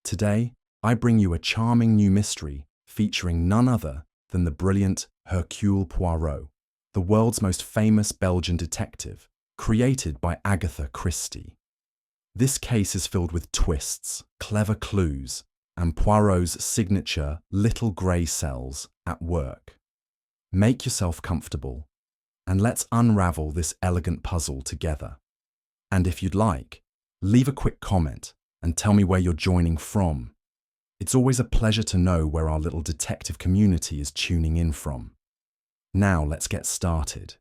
Today, I bring you a charming new mystery featuring none other than the brilliant Hercule Poirot, the world's most famous Belgian detective, created by Agatha Christie. This case is filled with twists, clever clues, and Poirot's signature little grey cells at work. Make yourself comfortable, and let's unravel this elegant puzzle together. And if you'd like, leave a quick comment and tell me where you're joining from. It's always a pleasure to know where our little detective community is tuning in from. Now let's get started.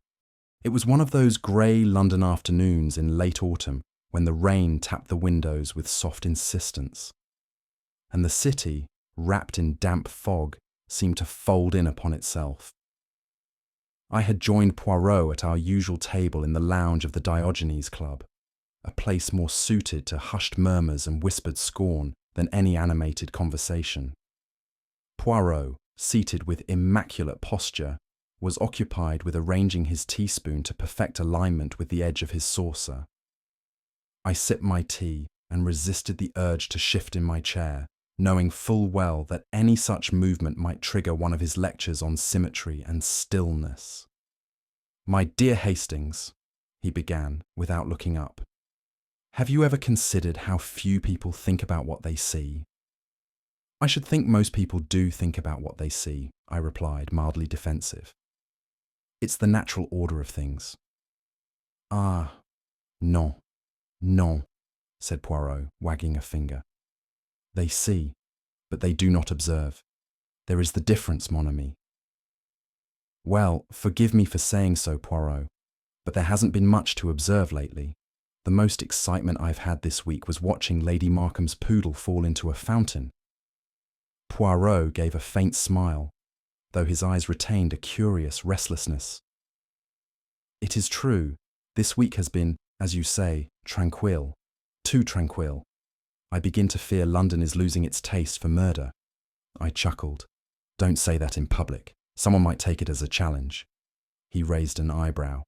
It was one of those grey London afternoons in late autumn when the rain tapped the windows with soft insistence, and the city, wrapped in damp fog, seemed to fold in upon itself. I had joined Poirot at our usual table in the lounge of the Diogenes Club, a place more suited to hushed murmurs and whispered scorn than any animated conversation. Poirot, seated with immaculate posture, was occupied with arranging his teaspoon to perfect alignment with the edge of his saucer. I sipped my tea and resisted the urge to shift in my chair, knowing full well that any such movement might trigger one of his lectures on symmetry and stillness. "My dear Hastings," he began, without looking up, "have you ever considered how few people think about what they see?" "I should think most people do think about what they see," I replied, mildly defensive. "It's the natural order of things." "Ah, non, non," said Poirot, wagging a finger. "They see, but they do not observe. There is the difference, mon ami." "Well, forgive me for saying so, Poirot, but there hasn't been much to observe lately. The most excitement I've had this week was watching Lady Markham's poodle fall into a fountain." Poirot gave a faint smile, though his eyes retained a curious restlessness. "It is true, this week has been, as you say, tranquil, too tranquil. I begin to fear London is losing its taste for murder." I chuckled. "Don't say that in public. Someone might take it as a challenge." He raised an eyebrow.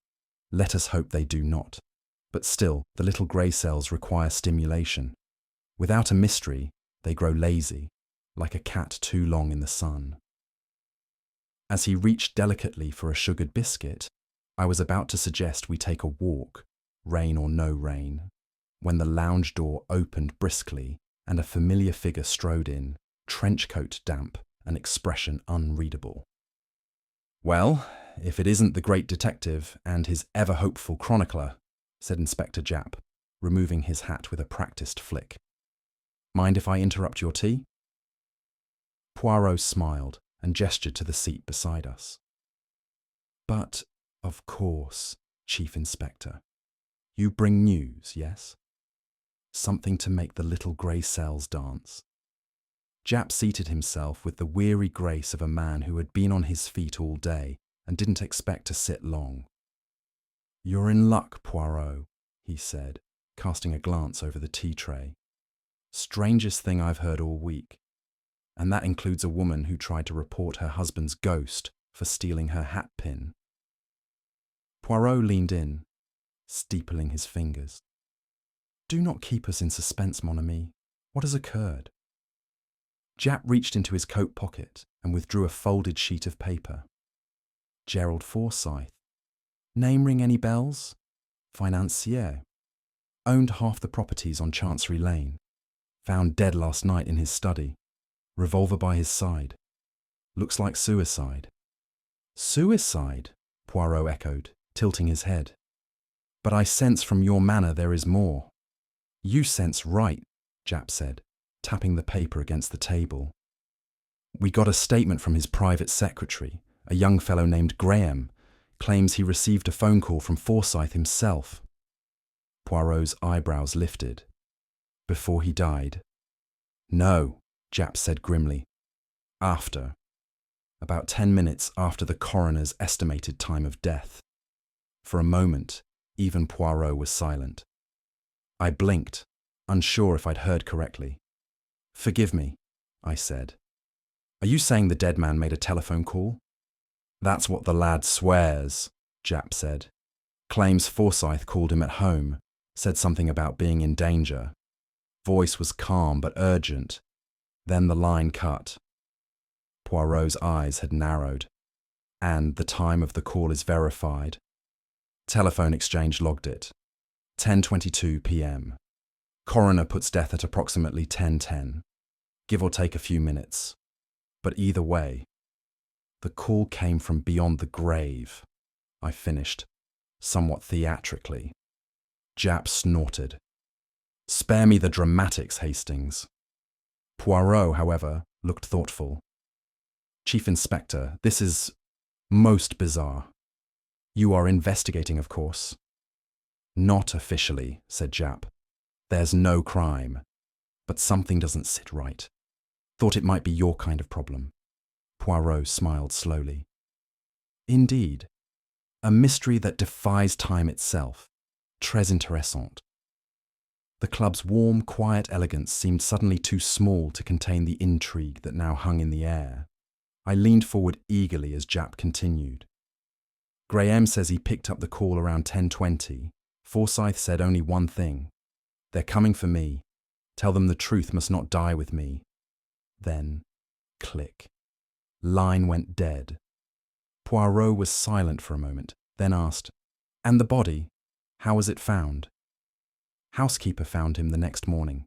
"Let us hope they do not. But still, the little grey cells require stimulation. Without a mystery, they grow lazy, like a cat too long in the sun." As he reached delicately for a sugared biscuit, I was about to suggest we take a walk, rain or no rain, when the lounge door opened briskly and a familiar figure strode in, trenchcoat damp, an expression unreadable. "Well, if it isn't the great detective and his ever-hopeful chronicler," said Inspector Japp, removing his hat with a practised flick. "Mind if I interrupt your tea?" Poirot smiled and gestured to the seat beside us. "But, of course, Chief Inspector, you bring news, yes? Something to make the little grey cells dance." Japp seated himself with the weary grace of a man who had been on his feet all day and didn't expect to sit long. "You're in luck, Poirot," he said, casting a glance over the tea tray. "Strangest thing I've heard all week. And that includes a woman who tried to report her husband's ghost for stealing her hat pin." Poirot leaned in, steepling his fingers. "Do not keep us in suspense, mon ami. What has occurred?" Japp reached into his coat pocket and withdrew a folded sheet of paper. "Gerald Forsyth. Name ring any bells? Financier. Owned half the properties on Chancery Lane. Found dead last night in his study. Revolver by his side. Looks like suicide." "Suicide?" Poirot echoed, tilting his head. "But I sense from your manner there is more." "You sense right," Japp said, tapping the paper against the table. "We got a statement from his private secretary, a young fellow named Graham, claims he received a phone call from Forsyth himself." Poirot's eyebrows lifted. "Before he died?" "No," Japp said grimly. "After. About 10 minutes after the coroner's estimated time of death." For a moment, even Poirot was silent. I blinked, unsure if I'd heard correctly. "Forgive me," I said. "Are you saying the dead man made a telephone call?" "That's what the lad swears," Japp said. "Claims Forsyth called him at home, said something about being in danger. Voice was calm but urgent. Then the line cut. Poirot's eyes had narrowed. And the time of the call is verified. Telephone exchange logged it. 10:22 p.m. Coroner puts death at approximately 10:10, give or take a few minutes. But either way, the call came from beyond the grave, I finished, somewhat theatrically. Japp snorted. Spare me the dramatics, Hastings. Poirot, however, looked thoughtful. Chief Inspector, this is most bizarre. You are investigating, of course. Not officially, said Japp. There's no crime, but something doesn't sit right. Thought it might be your kind of problem. Poirot smiled slowly. Indeed, a mystery that defies time itself. Très intéressant. The club's warm, quiet elegance seemed suddenly too small to contain the intrigue that now hung in the air. I leaned forward eagerly as Japp continued. Graham says he picked up the call around 10:20. Forsyth said only one thing. They're coming for me. Tell them the truth must not die with me. Then, click. Line went dead. Poirot was silent for a moment, then asked, And the body? How was it found? Housekeeper found him the next morning.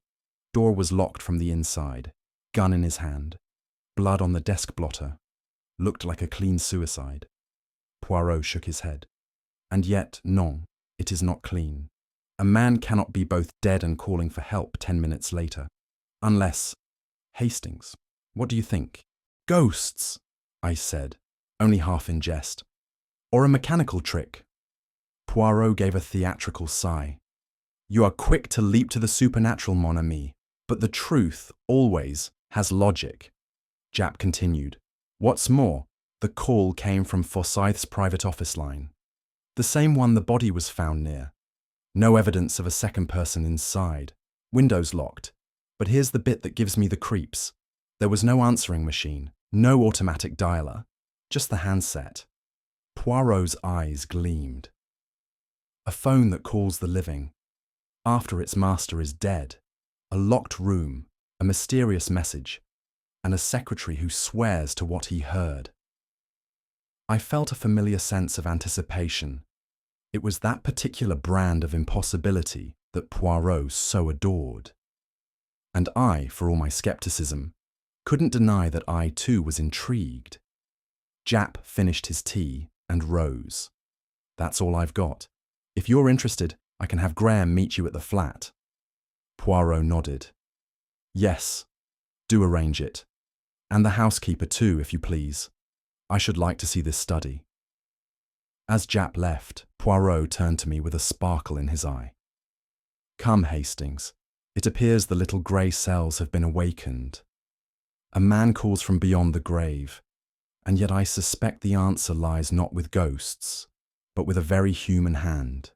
Door was locked from the inside, gun in his hand, blood on the desk blotter. Looked like a clean suicide. Poirot shook his head. And yet, non, it is not clean. A man cannot be both dead and calling for help 10 minutes later. Unless… Hastings, what do you think? Ghosts, I said, only half in jest. Or a mechanical trick. Poirot gave a theatrical sigh. You are quick to leap to the supernatural, mon ami, but the truth, always, has logic. Japp continued. What's more, the call came from Forsyth's private office line. The same one the body was found near. No evidence of a second person inside. Windows locked. But here's the bit that gives me the creeps. There was no answering machine, no automatic dialer, just the handset. Poirot's eyes gleamed. A phone that calls the living. After its master is dead. A locked room, a mysterious message, and a secretary who swears to what he heard. I felt a familiar sense of anticipation. It was that particular brand of impossibility that Poirot so adored. And I, for all my skepticism, couldn't deny that I too was intrigued. Japp finished his tea and rose. That's all I've got. If you're interested, I can have Graham meet you at the flat. Poirot nodded. Yes, do arrange it. And the housekeeper too, if you please. I should like to see this study. As Japp left, Poirot turned to me with a sparkle in his eye. Come, Hastings. It appears the little grey cells have been awakened. A man calls from beyond the grave, and yet I suspect the answer lies not with ghosts, but with a very human hand.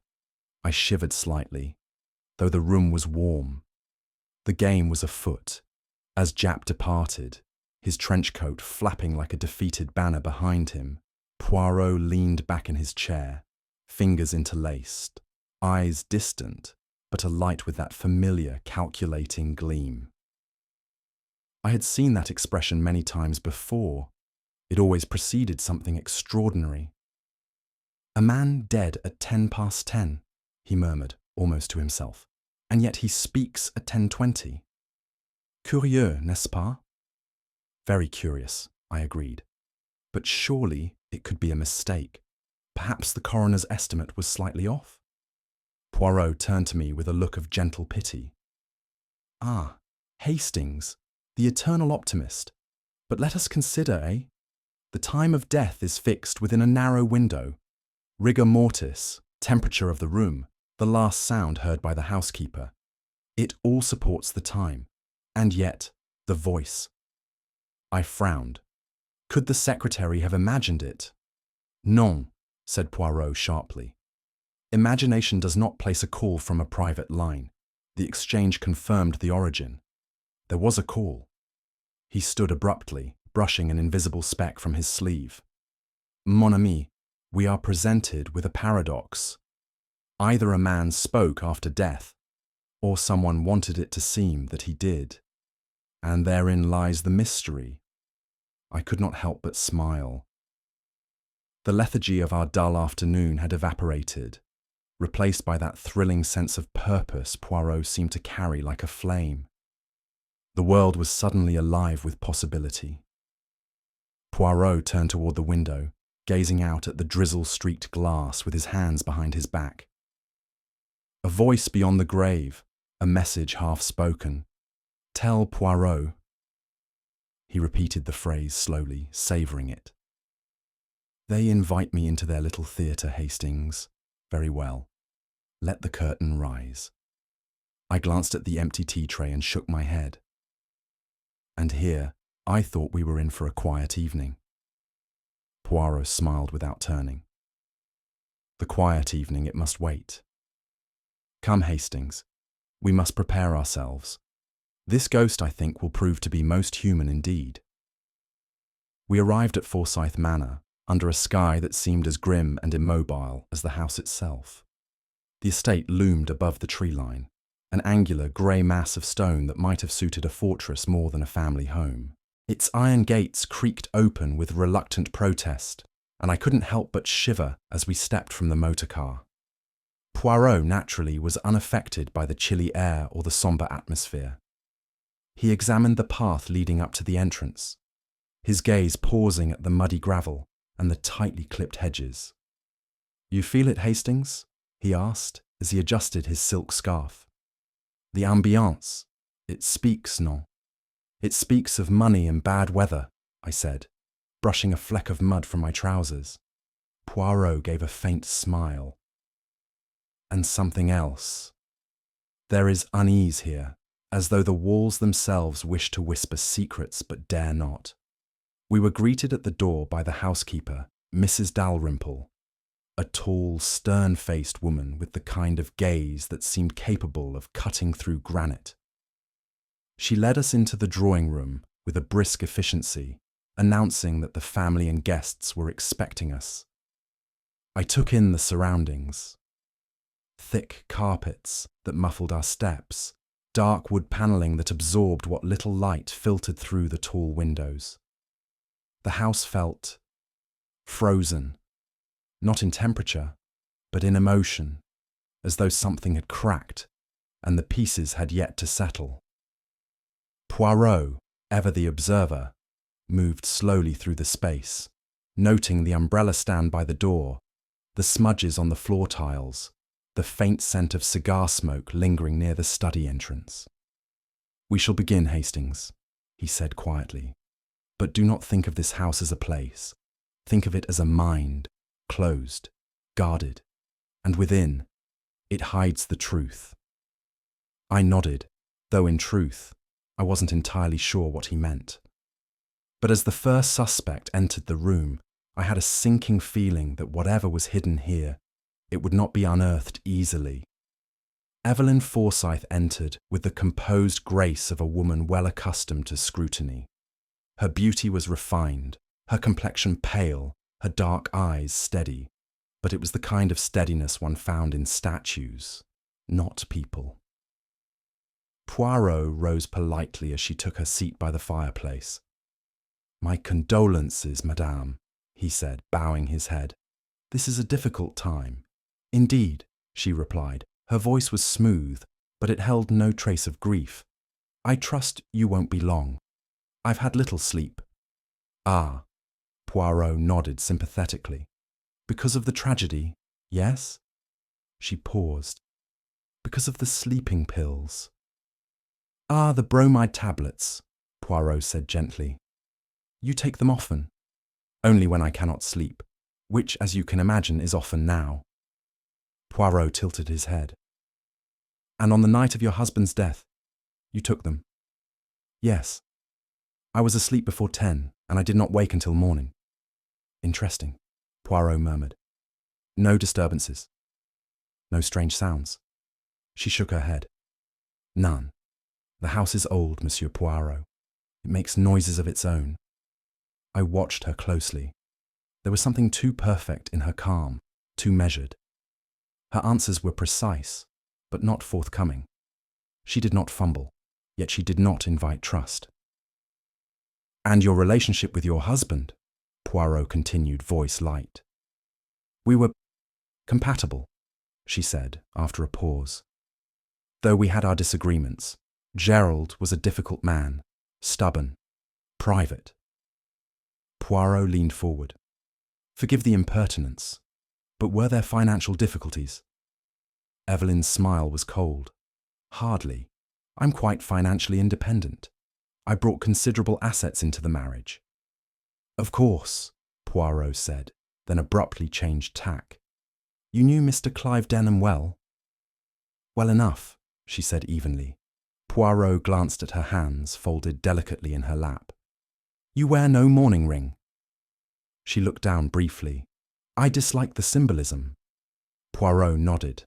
I shivered slightly, though the room was warm. The game was afoot. As Japp departed, his trench coat flapping like a defeated banner behind him, Poirot leaned back in his chair, fingers interlaced, eyes distant, but alight with that familiar, calculating gleam. I had seen that expression many times before. It always preceded something extraordinary. A man dead at 10:10, he murmured, almost to himself, and yet he speaks at 10:20. Curieux, n'est-ce pas? Very curious, I agreed. But surely it could be a mistake. Perhaps the coroner's estimate was slightly off. Poirot turned to me with a look of gentle pity. Ah, Hastings, the eternal optimist. But let us consider, eh? The time of death is fixed within a narrow window. Rigor mortis, temperature of the room, the last sound heard by the housekeeper. It all supports the time. And yet, the voice. I frowned. Could the secretary have imagined it? Non, said Poirot sharply. Imagination does not place a call from a private line. The exchange confirmed the origin. There was a call. He stood abruptly, brushing an invisible speck from his sleeve. Mon ami, we are presented with a paradox. Either a man spoke after death, Or someone wanted it to seem that he did. And therein lies the mystery. I could not help but smile. The lethargy of our dull afternoon had evaporated, replaced by that thrilling sense of purpose Poirot seemed to carry like a flame. The world was suddenly alive with possibility. Poirot turned toward the window, gazing out at the drizzle-streaked glass with his hands behind his back. A voice beyond the grave, a message half-spoken. "Tell Poirot." He repeated the phrase slowly, savouring it. "They invite me into their little theatre, Hastings. Very well. Let the curtain rise." I glanced at the empty tea tray and shook my head. And here, I thought we were in for a quiet evening. Poirot smiled without turning. The quiet evening, it must wait. "Come, Hastings. We must prepare ourselves. This ghost, I think, will prove to be most human indeed." We arrived at Forsyth Manor, under a sky that seemed as grim and immobile as the house itself. The estate loomed above the tree line, an angular grey mass of stone that might have suited a fortress more than a family home. Its iron gates creaked open with reluctant protest, and I couldn't help but shiver as we stepped from the motor car. Poirot, naturally, was unaffected by the chilly air or the sombre atmosphere. He examined the path leading up to the entrance, his gaze pausing at the muddy gravel and the tightly clipped hedges. "You feel it, Hastings?" he asked as he adjusted his silk scarf. "The ambiance, it speaks, non?" "It speaks of money and bad weather," I said, brushing a fleck of mud from my trousers. Poirot gave a faint smile. "And something else. There is unease here, as though the walls themselves wish to whisper secrets but dare not." We were greeted at the door by the housekeeper, Mrs. Dalrymple, a tall, stern-faced woman with the kind of gaze that seemed capable of cutting through granite. She led us into the drawing room with a brisk efficiency, announcing that the family and guests were expecting us. I took in the surroundings. Thick carpets that muffled our steps, dark wood panelling that absorbed what little light filtered through the tall windows. The house felt frozen, not in temperature, but in emotion, as though something had cracked and the pieces had yet to settle. Poirot, ever the observer, moved slowly through the space, noting the umbrella stand by the door, the smudges on the floor tiles, the faint scent of cigar smoke lingering near the study entrance. "We shall begin, Hastings," he said quietly. "But do not think of this house as a place. Think of it as a mind, closed, guarded, and within, it hides the truth." I nodded, though in truth, I wasn't entirely sure what he meant. But as the first suspect entered the room, I had a sinking feeling that whatever was hidden here, it would not be unearthed easily. Evelyn Forsyth entered with the composed grace of a woman well accustomed to scrutiny. Her beauty was refined, her complexion pale, her dark eyes steady, but it was the kind of steadiness one found in statues, not people. Poirot rose politely as she took her seat by the fireplace. "My condolences, madame," he said, bowing his head. "This is a difficult time." "Indeed," she replied. Her voice was smooth, but it held no trace of grief. "I trust you won't be long. I've had little sleep." "Ah," Poirot nodded sympathetically. "Because of the tragedy, yes?" She paused. "Because of the sleeping pills." "Ah, the bromide tablets," Poirot said gently. "You take them often?" "Only when I cannot sleep, which, as you can imagine, is often now." Poirot tilted his head. "And on the night of your husband's death, you took them?" "Yes. I was asleep before 10, and I did not wake until morning." "Interesting," Poirot murmured. "No disturbances? No strange sounds?" She shook her head. "None. The house is old, Monsieur Poirot. It makes noises of its own." I watched her closely. There was something too perfect in her calm, too measured. Her answers were precise, but not forthcoming. She did not fumble, yet she did not invite trust. "And your relationship with your husband?" Poirot continued, voice light. "We were compatible," she said after a pause. "Though we had our disagreements. Gerald was a difficult man, stubborn, private." Poirot leaned forward. "Forgive the impertinence, but were there financial difficulties?" Evelyn's smile was cold. "Hardly. I'm quite financially independent. I brought considerable assets into the marriage." "Of course," Poirot said, then abruptly changed tack. "You knew Mr. Clive Denham well?" "Well enough," she said evenly. Poirot glanced at her hands, folded delicately in her lap. "You wear no mourning ring?" She looked down briefly. "I dislike the symbolism." Poirot nodded.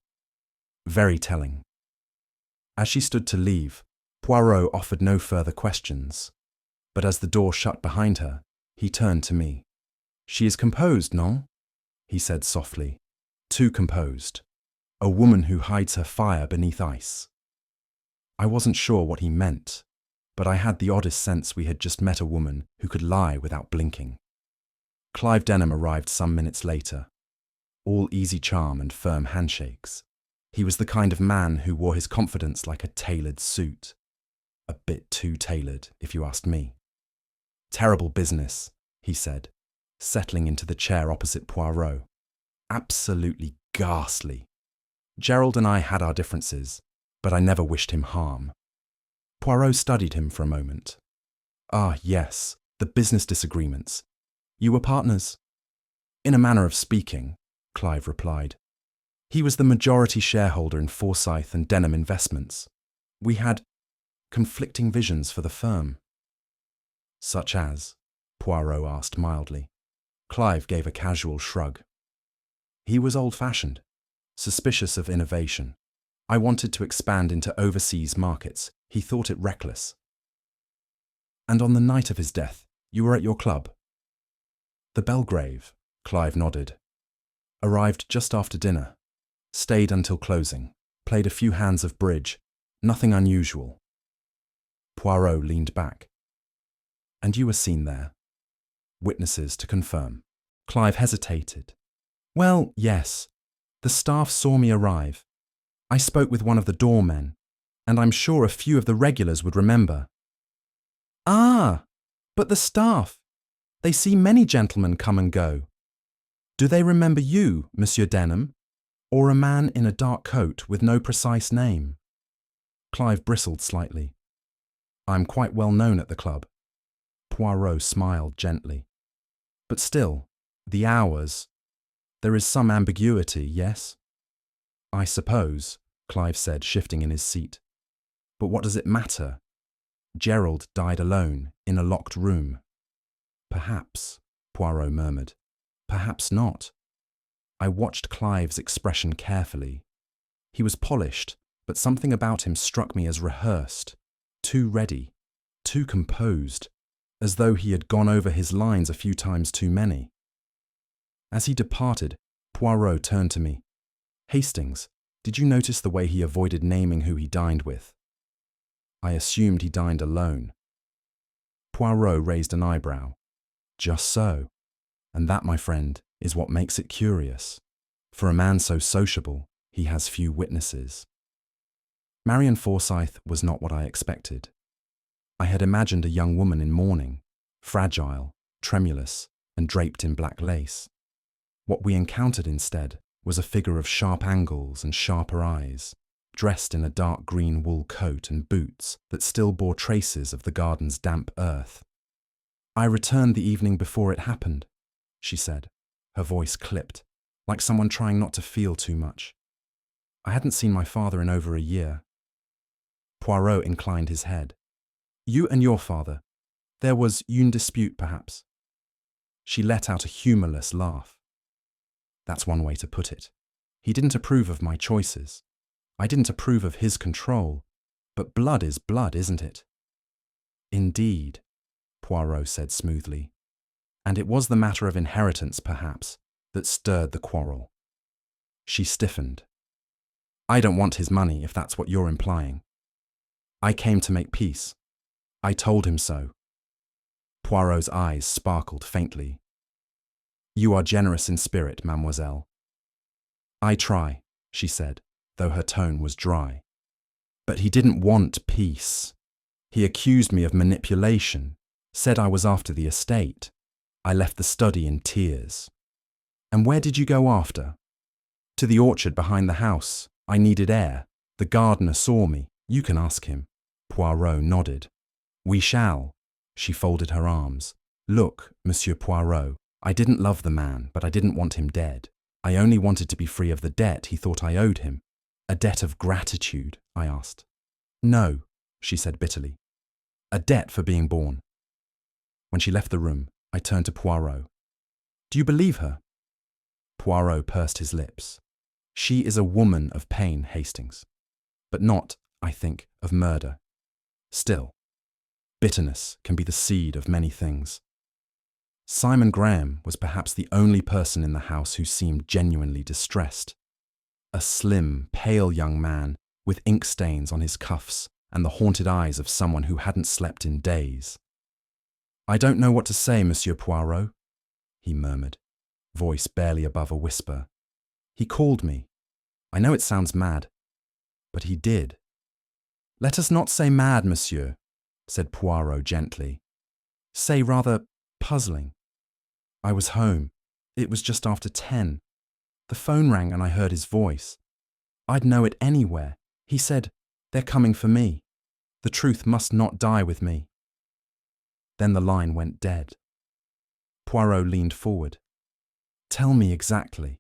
"Very telling." As she stood to leave, Poirot offered no further questions, but as the door shut behind her, he turned to me. "She is composed, non?" he said softly. "Too composed. A woman who hides her fire beneath ice." I wasn't sure what he meant, but I had the oddest sense we had just met a woman who could lie without blinking. Clive Denham arrived some minutes later, all easy charm and firm handshakes. He was the kind of man who wore his confidence like a tailored suit. A bit too tailored, if you asked me. "Terrible business," he said, settling into the chair opposite Poirot. "Absolutely ghastly. Gerald and I had our differences, but I never wished him harm." Poirot studied him for a moment. "Ah, yes, the business disagreements. You were partners?" "In a manner of speaking," Clive replied. "He was the majority shareholder in Forsyth and Denham Investments. We had conflicting visions for the firm." "Such as?" Poirot asked mildly. Clive gave a casual shrug. "He was old-fashioned, suspicious of innovation. I wanted to expand into overseas markets. He thought it reckless." "And on the night of his death, you were at your club?" "The Belgrave," Clive nodded. "Arrived just after dinner. Stayed until closing. Played a few hands of bridge. Nothing unusual." Poirot leaned back. "And you were seen there?" "Witnesses to confirm." Clive hesitated. "Well, yes. The staff saw me arrive. I spoke with one of the doormen, and I'm sure a few of the regulars would remember." "Ah, but the staff. They see many gentlemen come and go. Do they remember you, Monsieur Denham, or a man in a dark coat with no precise name?" Clive bristled slightly. "I'm quite well known at the club." Poirot smiled gently. "But still, the hours. There is some ambiguity, yes?" "I suppose," Clive said, shifting in his seat. "But what does it matter? Gerald died alone, in a locked room." "Perhaps," Poirot murmured. "Perhaps not." I watched Clive's expression carefully. He was polished, but something about him struck me as rehearsed, too ready, too composed, as though he had gone over his lines a few times too many. As he departed, Poirot turned to me. "Hastings, did you notice the way he avoided naming who he dined with?" "I assumed he dined alone." Poirot raised an eyebrow. "Just so. And that, my friend, is what makes it curious. For a man so sociable, he has few witnesses." Marian Forsyth was not what I expected. I had imagined a young woman in mourning, fragile, tremulous, and draped in black lace. What we encountered instead was a figure of sharp angles and sharper eyes, dressed in a dark green wool coat and boots that still bore traces of the garden's damp earth. "I returned the evening before it happened," she said, her voice clipped, like someone trying not to feel too much. "I hadn't seen my father in over a year." Poirot inclined his head. "You and your father. There was une dispute, perhaps?" She let out a humourless laugh. "That's one way to put it. He didn't approve of my choices. I didn't approve of his control. But blood is blood, isn't it?" "Indeed," Poirot said smoothly. "And it was the matter of inheritance, perhaps, that stirred the quarrel." She stiffened. "I don't want his money, if that's what you're implying." I came to make peace. I told him so. Poirot's eyes sparkled faintly. You are generous in spirit, mademoiselle. I try, she said, though her tone was dry. But he didn't want peace. He accused me of manipulation, said I was after the estate. I left the study in tears. And where did you go after? To the orchard behind the house. I needed air. The gardener saw me. You can ask him. Poirot nodded. We shall. She folded her arms. Look, Monsieur Poirot, I didn't love the man, but I didn't want him dead. I only wanted to be free of the debt he thought I owed him. A debt of gratitude, I asked. No, she said bitterly. A debt for being born. When she left the room, I turned to Poirot. Do you believe her? Poirot pursed his lips. She is a woman of pain, Hastings, but not, I think, of murder. Still, bitterness can be the seed of many things. Simon Graham was perhaps the only person in the house who seemed genuinely distressed. A slim, pale young man with ink stains on his cuffs and the haunted eyes of someone who hadn't slept in days. I don't know what to say, Monsieur Poirot, he murmured, voice barely above a whisper. He called me. I know it sounds mad, but he did. Let us not say mad, monsieur, said Poirot gently. Say rather puzzling. I was home. It was just after 10. The phone rang and I heard his voice. I'd know it anywhere. He said, they're coming for me. The truth must not die with me. Then the line went dead. Poirot leaned forward. Tell me exactly.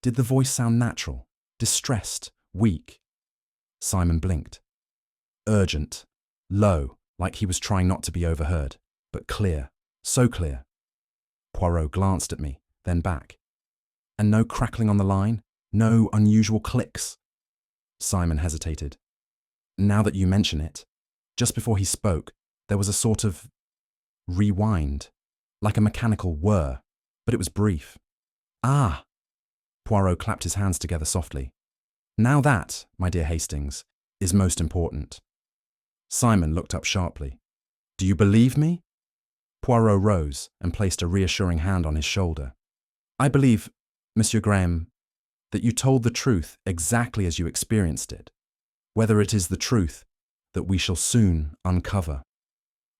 Did the voice sound natural, distressed, weak? Simon blinked. Urgent, low, like he was trying not to be overheard, but clear, so clear. Poirot glanced at me, then back. And no crackling on the line? No unusual clicks? Simon hesitated. Now that you mention it, just before he spoke, there was a sort of rewind, like a mechanical whir, but it was brief. Ah! Poirot clapped his hands together softly. Now that, my dear Hastings, is most important. Simon looked up sharply. Do you believe me? Poirot rose and placed a reassuring hand on his shoulder. I believe, Monsieur Graham, that you told the truth exactly as you experienced it, whether it is the truth that we shall soon uncover.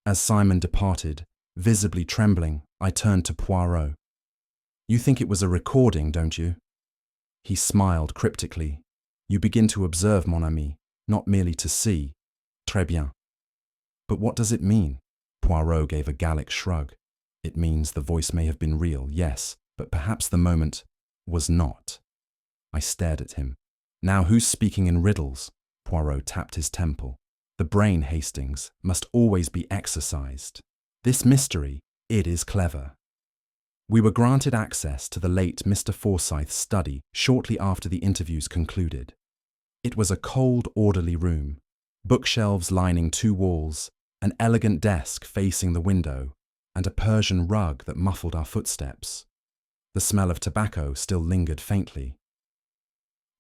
As Simon departed, visibly trembling, I turned to Poirot. You think it was a recording, don't you? He smiled cryptically. You begin to observe, mon ami, not merely to see. Très bien. But what does it mean? Poirot gave a Gallic shrug. It means the voice may have been real, yes, but perhaps the moment was not. I stared at him. Now who's speaking in riddles? Poirot tapped his temple. The brain, Hastings, must always be exercised. This mystery, it is clever. We were granted access to the late Mr. Forsyth's study shortly after the interviews concluded. It was a cold, orderly room, bookshelves lining 2 walls, an elegant desk facing the window, and a Persian rug that muffled our footsteps. The smell of tobacco still lingered faintly.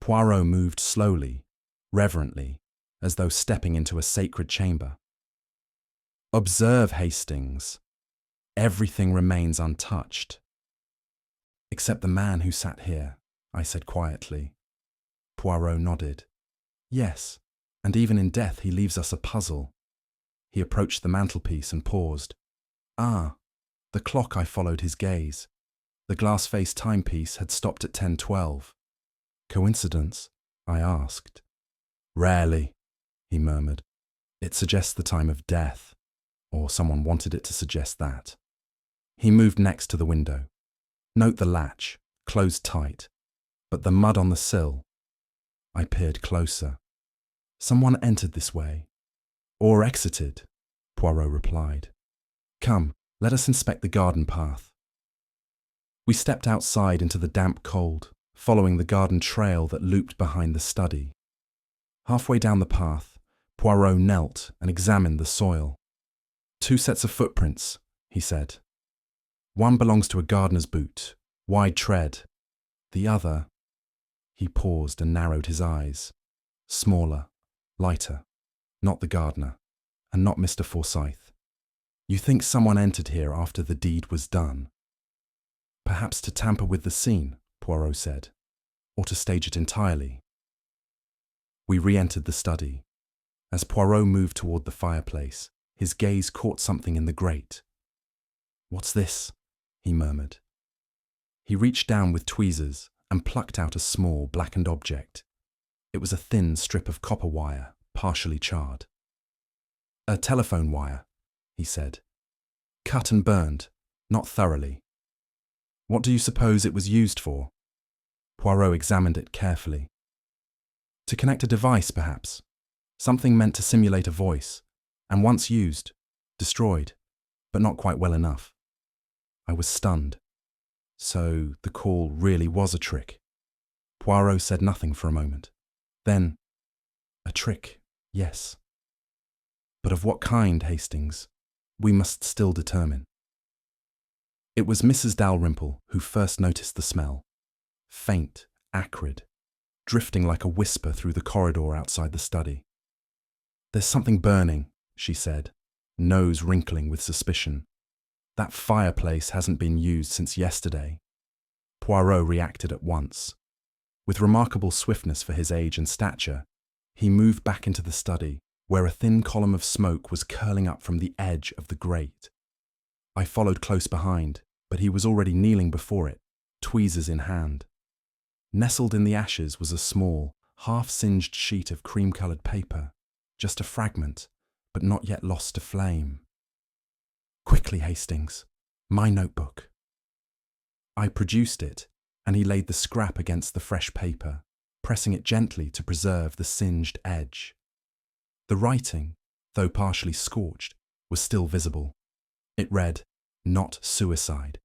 Poirot moved slowly, reverently, as though stepping into a sacred chamber. Observe, Hastings. Everything remains untouched. Except the man who sat here, I said quietly. Poirot nodded. Yes, and even in death he leaves us a puzzle. He approached the mantelpiece and paused. Ah, the clock. I followed his gaze. The glass-faced timepiece had stopped at 10:12. Coincidence? I asked. Rarely, he murmured. It suggests the time of death, or someone wanted it to suggest that. He moved next to the window. Note the latch, closed tight, but the mud on the sill. I peered closer. Someone entered this way. Or exited, Poirot replied. Come, let us inspect the garden path. We stepped outside into the damp cold, following the garden trail that looped behind the study. Halfway down the path, Poirot knelt and examined the soil. 2 sets of footprints, he said. One belongs to a gardener's boot, wide tread. The other... He paused and narrowed his eyes. Smaller, lighter. not the gardener, and not Mr. Forsyth. You think someone entered here after the deed was done? Perhaps to tamper with the scene, Poirot said, or to stage it entirely. We re-entered the study. As Poirot moved toward the fireplace, his gaze caught something in the grate. "What's this?" he murmured. He reached down with tweezers and plucked out a small, blackened object. It was a thin strip of copper wire, partially charred. "A telephone wire," he said. "Cut and burned, not thoroughly. What do you suppose it was used for?" Poirot examined it carefully. "To connect a device, perhaps. Something meant to simulate a voice, and once used, destroyed, but not quite well enough." I was stunned. So the call really was a trick. Poirot said nothing for a moment. Then, "A trick, yes. But of what kind, Hastings? We must still determine." It was Mrs. Dalrymple who first noticed the smell. Faint, acrid, drifting like a whisper through the corridor outside the study. "There's something burning," she said, nose wrinkling with suspicion. "That fireplace hasn't been used since yesterday." Poirot reacted at once. With remarkable swiftness for his age and stature, he moved back into the study, where a thin column of smoke was curling up from the edge of the grate. I followed close behind, but he was already kneeling before it, tweezers in hand. Nestled in the ashes was a small, half-singed sheet of cream-coloured paper, just a fragment, but not yet lost to flame. "Quickly, Hastings, my notebook." I produced it, and he laid the scrap against the fresh paper, pressing it gently to preserve the singed edge. The writing, though partially scorched, was still visible. It read, "Not suicide.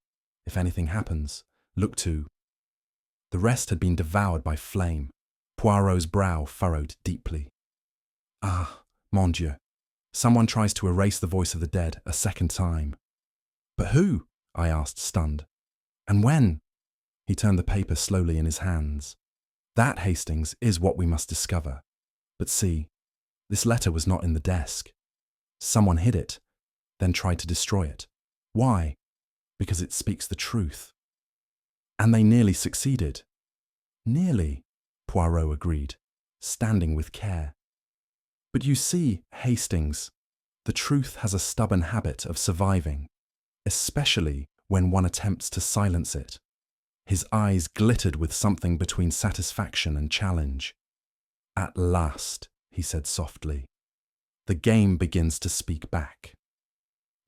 If anything happens, look to..." The rest had been devoured by flame. Poirot's brow furrowed deeply. "Ah, mon Dieu. Someone tries to erase the voice of the dead a second time." "But who?" I asked, stunned. "And when?" He turned the paper slowly in his hands. "That, Hastings, is what we must discover. But see, this letter was not in the desk. Someone hid it, then tried to destroy it. Why? Because it speaks the truth. And they nearly succeeded." "Nearly," Poirot agreed, standing with care. "But you see, Hastings, the truth has a stubborn habit of surviving, especially when one attempts to silence it." His eyes glittered with something between satisfaction and challenge. "At last," he said softly, "the game begins to speak back."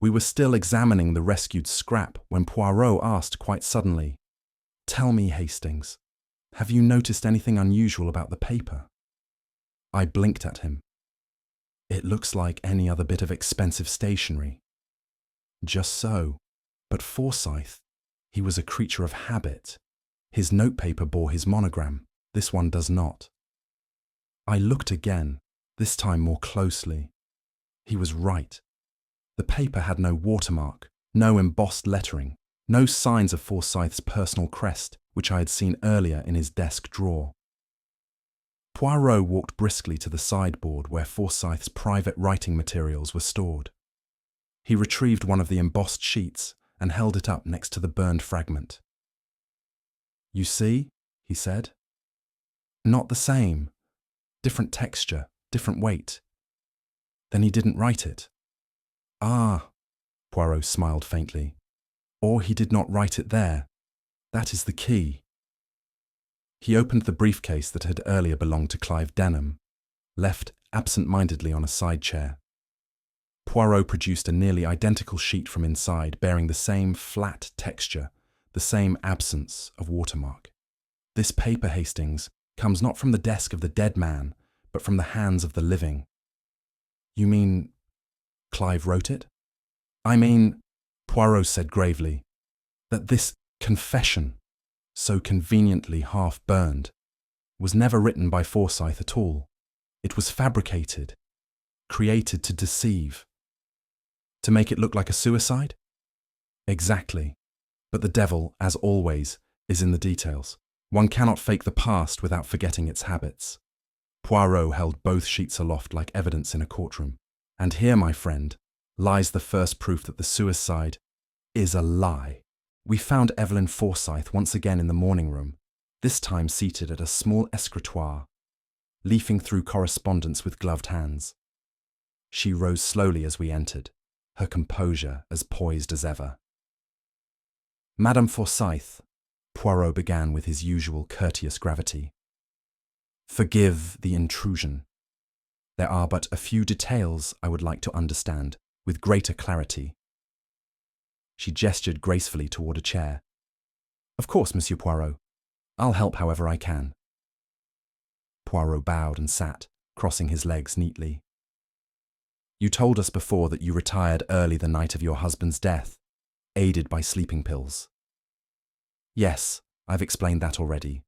We were still examining the rescued scrap when Poirot asked quite suddenly, "Tell me, Hastings, have you noticed anything unusual about the paper?" I blinked at him. "It looks like any other bit of expensive stationery." "Just so. But Forsyth, he was a creature of habit. His notepaper bore his monogram. This one does not." I looked again, this time more closely. He was right. The paper had no watermark, no embossed lettering, no signs of Forsyth's personal crest, which I had seen earlier in his desk drawer. Poirot walked briskly to the sideboard where Forsyth's private writing materials were stored. He retrieved one of the embossed sheets and held it up next to the burned fragment. "You see," he said. "Not the same. Different texture, different weight. Then he didn't write it." "Ah," Poirot smiled faintly. "Or he did not write it there. That is the key." He opened the briefcase that had earlier belonged to Clive Denham, left absent-mindedly on a side chair. Poirot produced a nearly identical sheet from inside, bearing the same flat texture, the same absence of watermark. "This paper, Hastings, comes not from the desk of the dead man, but from the hands of the living." "You mean Clive wrote it?" "I mean," Poirot said gravely, "that this confession, so conveniently half-burned, was never written by Forsyth at all. It was fabricated, created to deceive. To make it look like a suicide?" "Exactly. But the devil, as always, is in the details. One cannot fake the past without forgetting its habits." Poirot held both sheets aloft like evidence in a courtroom. And here, my friend, lies the first proof that the suicide is a lie. We found Evelyn Forsyth once again in the morning room, this time seated at a small escritoire, leafing through correspondence with gloved hands. She rose slowly as we entered, her composure as poised as ever. Madame Forsyth, Poirot began with his usual courteous gravity. Forgive the intrusion. There are but a few details I would like to understand with greater clarity. She gestured gracefully toward a chair. Of course, Monsieur Poirot. I'll help however I can. Poirot bowed and sat, crossing his legs neatly. You told us before that you retired early the night of your husband's death, aided by sleeping pills. Yes, I've explained that already.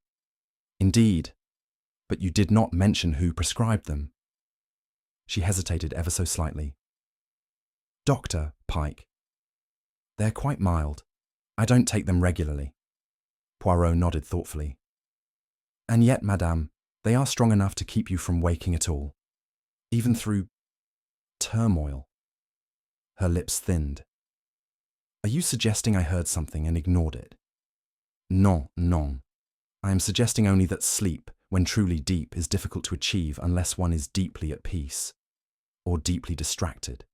Indeed, but you did not mention who prescribed them. She hesitated ever so slightly. Dr. Pike. They're quite mild. I don't take them regularly. Poirot nodded thoughtfully. And yet, madame, they are strong enough to keep you from waking at all, even through turmoil. Her lips thinned. Are you suggesting I heard something and ignored it? Non, non. I am suggesting only that sleep, when truly deep, is difficult to achieve unless one is deeply at peace, or deeply distracted.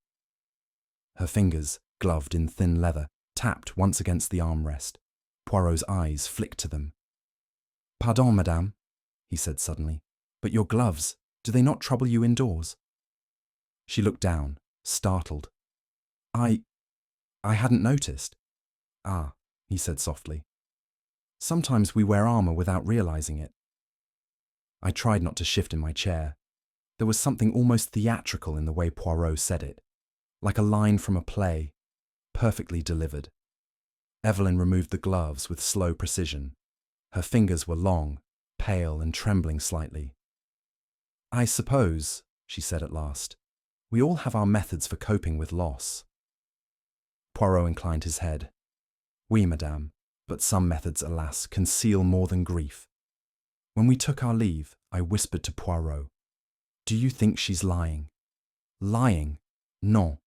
Her fingers, gloved in thin leather, tapped once against the armrest. Poirot's eyes flicked to them. Pardon, madame, he said suddenly, but your gloves, do they not trouble you indoors? She looked down, startled. I hadn't noticed. Ah, he said softly. Sometimes we wear armor without realizing it. I tried not to shift in my chair. There was something almost theatrical in the way Poirot said it, like a line from a play, perfectly delivered. Evelyn removed the gloves with slow precision. Her fingers were long, pale and trembling slightly. I suppose, she said at last, we all have our methods for coping with loss. Poirot inclined his head. Oui, madame, but some methods, alas, conceal more than grief. When we took our leave, I whispered to Poirot, do you think she's lying? Lying? Non.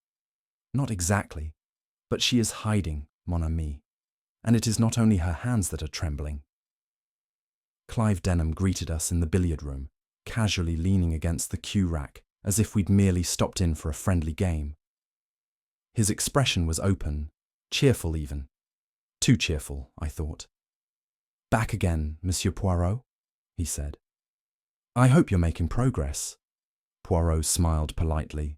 Not exactly. But she is hiding, mon ami. And it is not only her hands that are trembling. Clive Denham greeted us in the billiard room, casually leaning against the cue rack, as if we'd merely stopped in for a friendly game. His expression was open, cheerful even. Too cheerful, I thought. Back again, Monsieur Poirot, he said. I hope you're making progress. Poirot smiled politely.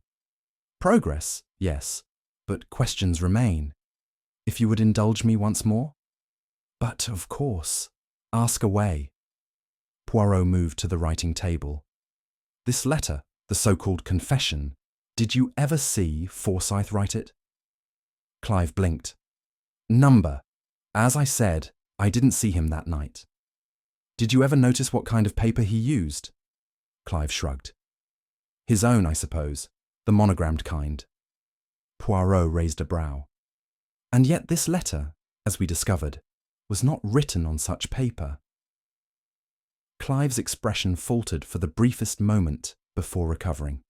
Progress, yes, but questions remain. If you would indulge me once more? But, of course, ask away. Poirot moved to the writing table. This letter, the so-called confession, did you ever see Forsyth write it? Clive blinked. Number. As I said, I didn't see him that night. Did you ever notice what kind of paper he used? Clive shrugged. His own, I suppose, the monogrammed kind. Poirot raised a brow. And yet this letter, as we discovered, was not written on such paper. Clive's expression faltered for the briefest moment before recovering.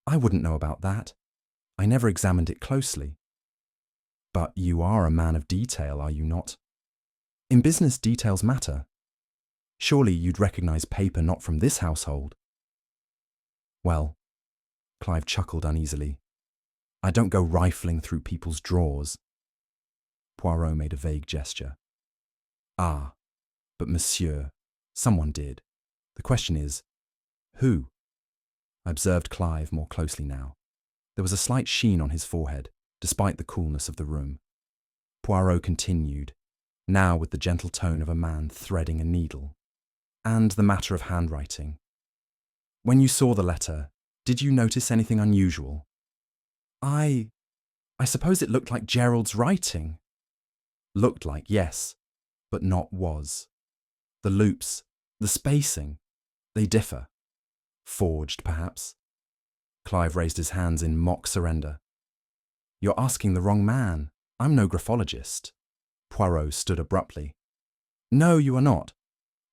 I wouldn't know about that. I never examined it closely. But you are a man of detail, are you not? In business, details matter. Surely you'd recognize paper not from this household. Well, Clive chuckled uneasily. I don't go rifling through people's drawers. Poirot made a vague gesture. Ah, but monsieur, someone did. The question is, who? I observed Clive more closely now. There was a slight sheen on his forehead, despite the coolness of the room. Poirot continued, now with the gentle tone of a man threading a needle. And the matter of handwriting. When you saw the letter, did you notice anything unusual? I suppose it looked like Gerald's writing. Looked like, yes, but not was. The loops, the spacing, they differ. Forged, perhaps. Clive raised his hands in mock surrender. You're asking the wrong man. I'm no graphologist. Poirot stood abruptly. No, you are not.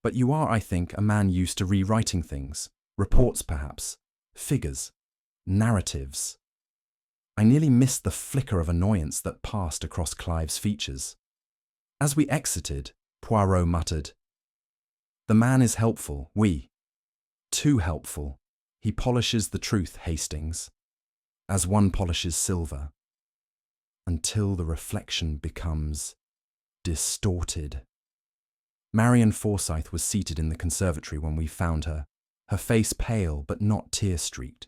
But you are, I think, a man used to rewriting things. Reports, perhaps. Figures. Narratives. I nearly missed the flicker of annoyance that passed across Clive's features. As we exited, Poirot muttered, "The man is helpful, oui. Too helpful. He polishes the truth, Hastings, as one polishes silver, until the reflection becomes distorted." Marian Forsyth was seated in the conservatory when we found her, her face pale but not tear-streaked.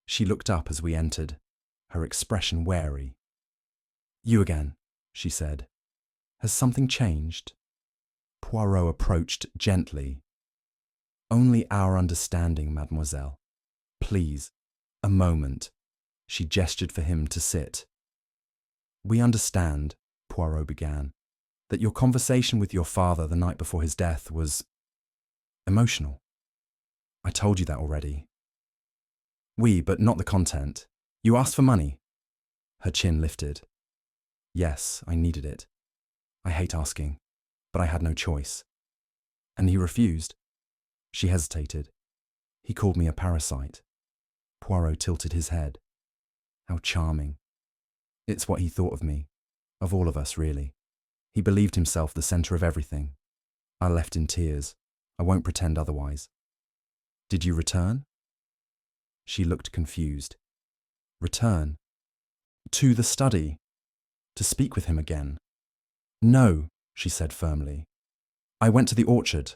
She looked up as we entered, her expression wary. "You again," she said. "Has something changed?" Poirot approached gently. "Only our understanding, mademoiselle. Please, a moment." She gestured for him to sit. "We understand," Poirot began, "that your conversation with your father the night before his death was emotional. I told you that already." "Oui, but not the content. You asked for money." Her chin lifted. "Yes, I needed it. I hate asking, but I had no choice." "And he refused?" She hesitated. "He called me a parasite." Poirot tilted his head. "How charming. It's what he thought of me, of all of us, really. He believed himself the centre of everything. I left in tears. I won't pretend otherwise." "Did you return?" She looked confused. "Return? To the study? To speak with him again?" "No," she said firmly. "I went to the orchard.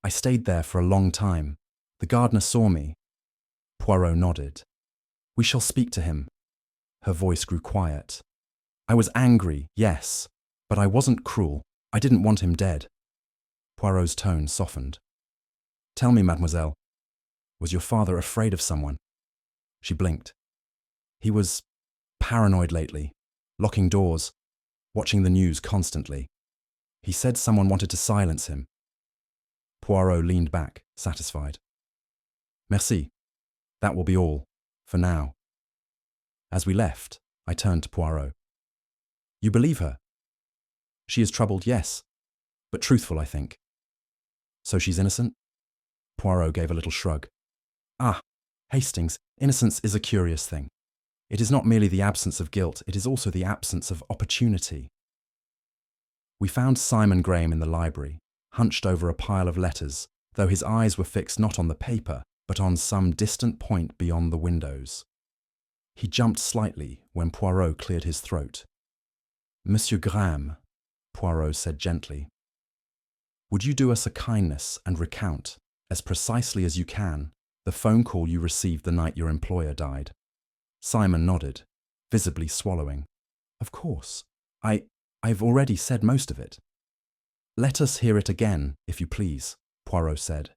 I stayed there for a long time. The gardener saw me." Poirot nodded. "We shall speak to him." Her voice grew quiet. "I was angry, yes, but I wasn't cruel. I didn't want him dead." Poirot's tone softened. "Tell me, mademoiselle, was your father afraid of someone?" She blinked. "He was paranoid lately, locking doors, watching the news constantly. He said someone wanted to silence him." Poirot leaned back, satisfied. "Merci. That will be all, for now." As we left, I turned to Poirot. "You believe her?" "She is troubled, yes, but truthful, I think." "So she's innocent?" Poirot gave a little shrug. "Ah, Hastings, innocence is a curious thing. It is not merely the absence of guilt, it is also the absence of opportunity." We found Simon Graham in the library, hunched over a pile of letters, though his eyes were fixed not on the paper, but on some distant point beyond the windows. He jumped slightly when Poirot cleared his throat. "Monsieur Graham," Poirot said gently, "would you do us a kindness and recount, as precisely as you can, the phone call you received the night your employer died?" Simon nodded, visibly swallowing. "Of course. I've already said most of it." "Let us hear it again, if you please," Poirot said,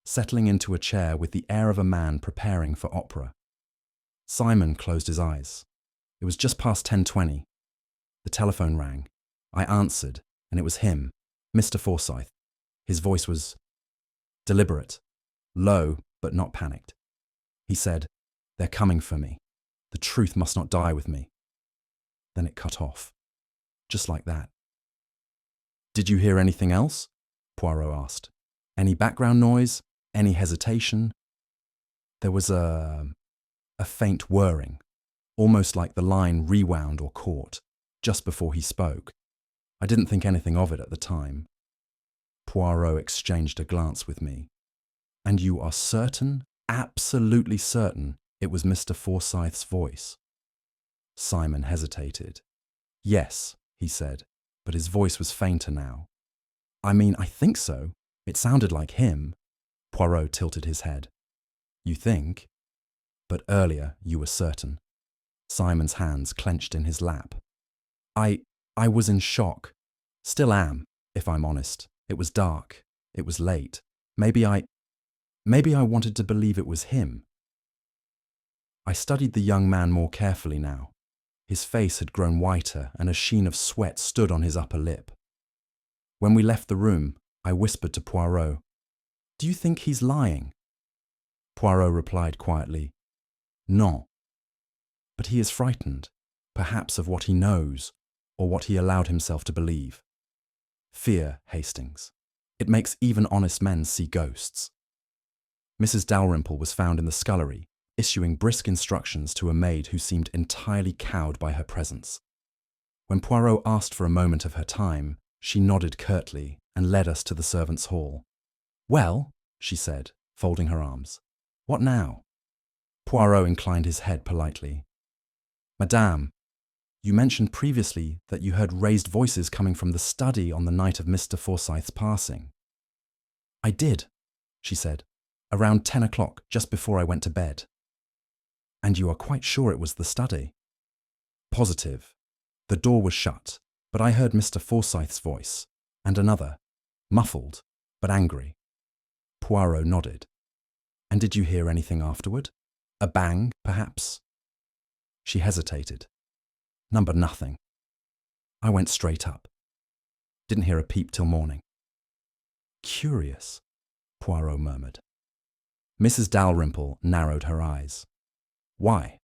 settling into a chair with the air of a man preparing for opera. Simon closed his eyes. It was just past 10:20. The telephone rang. I answered, and it was him, Mr. Forsyth. His voice was deliberate, low but not panicked. He said, "They're coming for me. The truth must not die with me." Then it cut off. Just like that. "Did you hear anything else?" Poirot asked. "Any background noise? Any hesitation?" There was a faint whirring, almost like the line rewound or caught, just before he spoke. I didn't think anything of it at the time. Poirot exchanged a glance with me. "And you are certain, absolutely certain, it was Mr. Forsyth's voice?" Simon hesitated. "Yes," he said, but his voice was fainter now. "I mean, I think so. It sounded like him." Poirot tilted his head. "You think? But earlier you were certain." Simon's hands clenched in his lap. I was in shock. Still am, if I'm honest. It was dark. It was late. Maybe I wanted to believe it was him." I studied the young man more carefully now. His face had grown whiter and a sheen of sweat stood on his upper lip. When we left the room, I whispered to Poirot, "Do you think he's lying?" Poirot replied quietly, "Non." But he is frightened, perhaps of what he knows, or what he allowed himself to believe. Fear, Hastings. It makes even honest men see ghosts. Mrs. Dalrymple was found in the scullery, issuing brisk instructions to a maid who seemed entirely cowed by her presence. When Poirot asked for a moment of her time, she nodded curtly and led us to the servants' hall. "Well," she said, folding her arms, "what now?" Poirot inclined his head politely. "Madame, you mentioned previously that you heard raised voices coming from the study on the night of Mr. Forsyth's passing." "I did," she said, "around 10 o'clock, just before I went to bed." "And you are quite sure it was the study?" "Positive. The door was shut, but I heard Mr. Forsyth's voice, and another, muffled, but angry." Poirot nodded. "And did you hear anything afterward? A bang, perhaps?" She hesitated. "Number nothing. I went straight up. Didn't hear a peep till morning." "Curious," Poirot murmured. Mrs. Dalrymple narrowed her eyes. "Why?"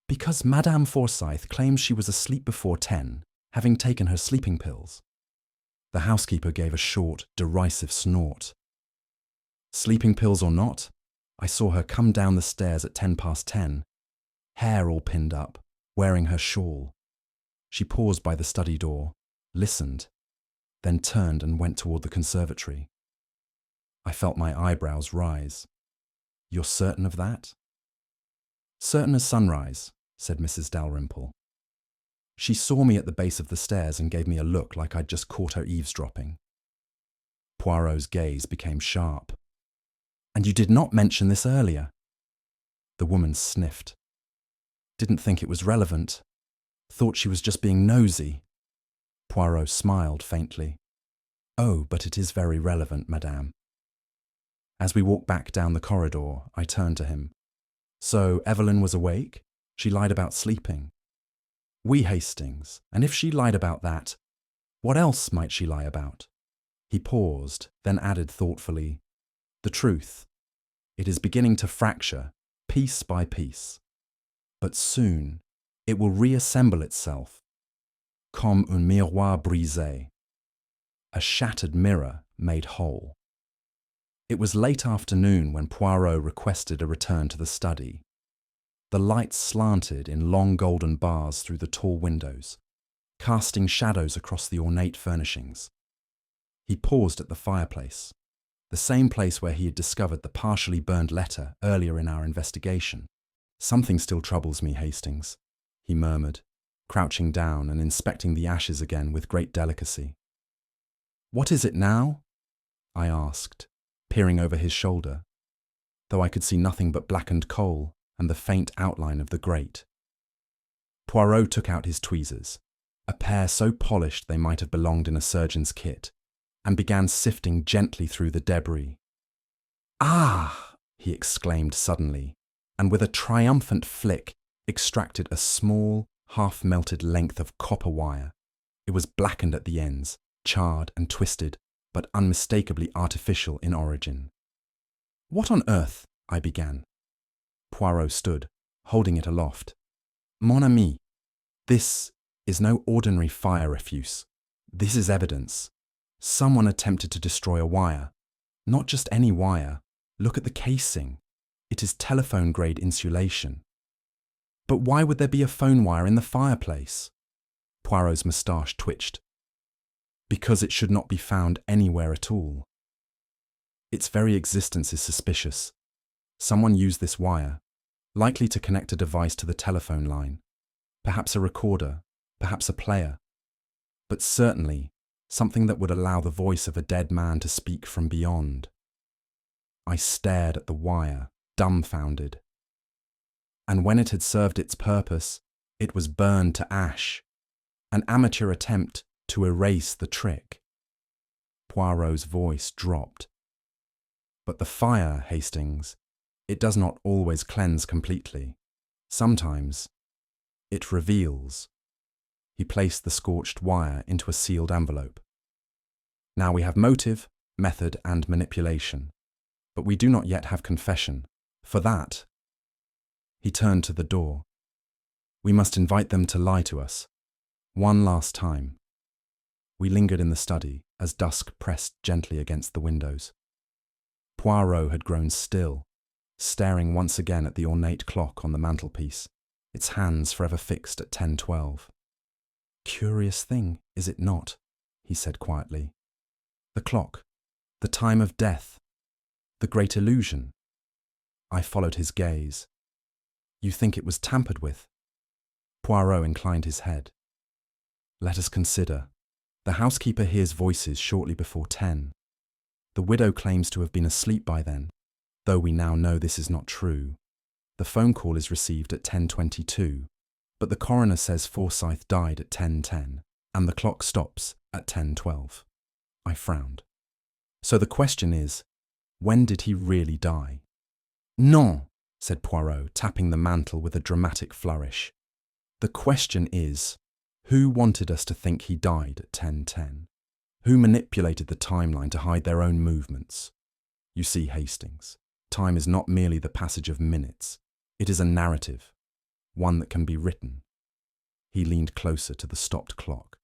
"Because Madame Forsyth claims she was asleep before 10, having taken her sleeping pills." The housekeeper gave a short, derisive snort. "Sleeping pills or not, I saw her come down the stairs at 10 past 10, hair all pinned up, wearing her shawl. She paused by the study door, listened, then turned and went toward the conservatory." I felt my eyebrows rise. "You're certain of that?" "Certain as sunrise," said Mrs. Dalrymple. "She saw me at the base of the stairs and gave me a look like I'd just caught her eavesdropping." Poirot's gaze became sharp. "And you did not mention this earlier?" The woman sniffed. "Didn't think it was relevant. Thought she was just being nosy." Poirot smiled faintly. "Oh, but it is very relevant, madame." As we walked back down the corridor, I turned to him. "So Evelyn was awake? She lied about sleeping." "Oui, Hastings, and if she lied about that, what else might she lie about?" He paused, then added thoughtfully, "The truth. It is beginning to fracture, piece by piece. But soon it will reassemble itself, comme un miroir brisé, a shattered mirror made whole." It was late afternoon when Poirot requested a return to the study. The lights slanted in long golden bars through the tall windows, casting shadows across the ornate furnishings. He paused at the fireplace, the same place where he had discovered the partially burned letter earlier in our investigation. "Something still troubles me, Hastings," he murmured, crouching down and inspecting the ashes again with great delicacy. "What is it now?" I asked, peering over his shoulder, though I could see nothing but blackened coal and the faint outline of the grate. Poirot took out his tweezers, a pair so polished they might have belonged in a surgeon's kit, and began sifting gently through the debris. "Ah!" he exclaimed suddenly, and with a triumphant flick extracted a small, half-melted length of copper wire. It was blackened at the ends, charred and twisted, but unmistakably artificial in origin. "What on earth?" I began. Poirot stood, holding it aloft. "Mon ami, this is no ordinary fire refuse. This is evidence. Someone attempted to destroy a wire. Not just any wire. Look at the casing. It is telephone-grade insulation." "But why would there be a phone wire in the fireplace?" Poirot's moustache twitched. "Because it should not be found anywhere at all. Its very existence is suspicious. Someone used this wire, likely to connect a device to the telephone line. Perhaps a recorder, perhaps a player. But certainly something that would allow the voice of a dead man to speak from beyond." I stared at the wire, dumbfounded. And when it had served its purpose, it was burned to ash. An amateur attempt to erase the trick. Poirot's voice dropped. "But the fire, Hastings, it does not always cleanse completely. Sometimes it reveals." He placed the scorched wire into a sealed envelope. "Now we have motive, method, and manipulation. But we do not yet have confession. For that," he turned to the door, "we must invite them to lie to us. One last time." We lingered in the study as dusk pressed gently against the windows. Poirot had grown still, staring once again at the ornate clock on the mantelpiece, its hands forever fixed at 10:12. "Curious thing, is it not?" he said quietly. "The clock, the time of death, the great illusion." I followed his gaze. "You think it was tampered with?" Poirot inclined his head. "Let us consider. The housekeeper hears voices shortly before 10. The widow claims to have been asleep by then, though we now know this is not true. The phone call is received at 10:22, but the coroner says Forsyth died at 10:10, and the clock stops at 10:12. I frowned. "So the question is, when did he really die?" "Non," said Poirot, tapping the mantel with a dramatic flourish. "The question is, who wanted us to think he died at 10:10? Who manipulated the timeline to hide their own movements? You see, Hastings, time is not merely the passage of minutes. It is a narrative, one that can be written." He leaned closer to the stopped clock.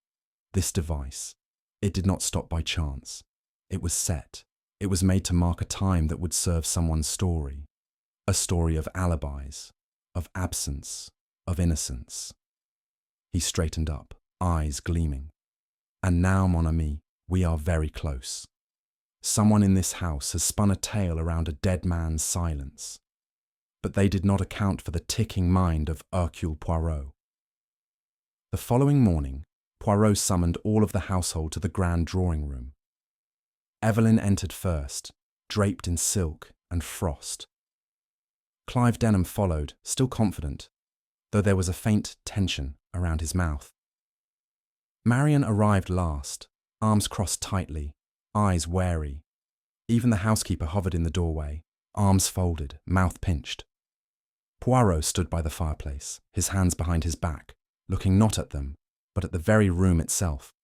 "This device, it did not stop by chance. It was set. It was made to mark a time that would serve someone's story. A story of alibis, of absence, of innocence." He straightened up, eyes gleaming. "And now, mon ami, we are very close. Someone in this house has spun a tale around a dead man's silence. But they did not account for the ticking mind of Hercule Poirot." The following morning, Poirot summoned all of the household to the grand drawing room. Evelyn entered first, draped in silk and frost. Clive Denham followed, still confident, though there was a faint tension around his mouth. Marian arrived last, arms crossed tightly, eyes wary. Even the housekeeper hovered in the doorway, arms folded, mouth pinched. Poirot stood by the fireplace, his hands behind his back, looking not at them, but at the very room itself.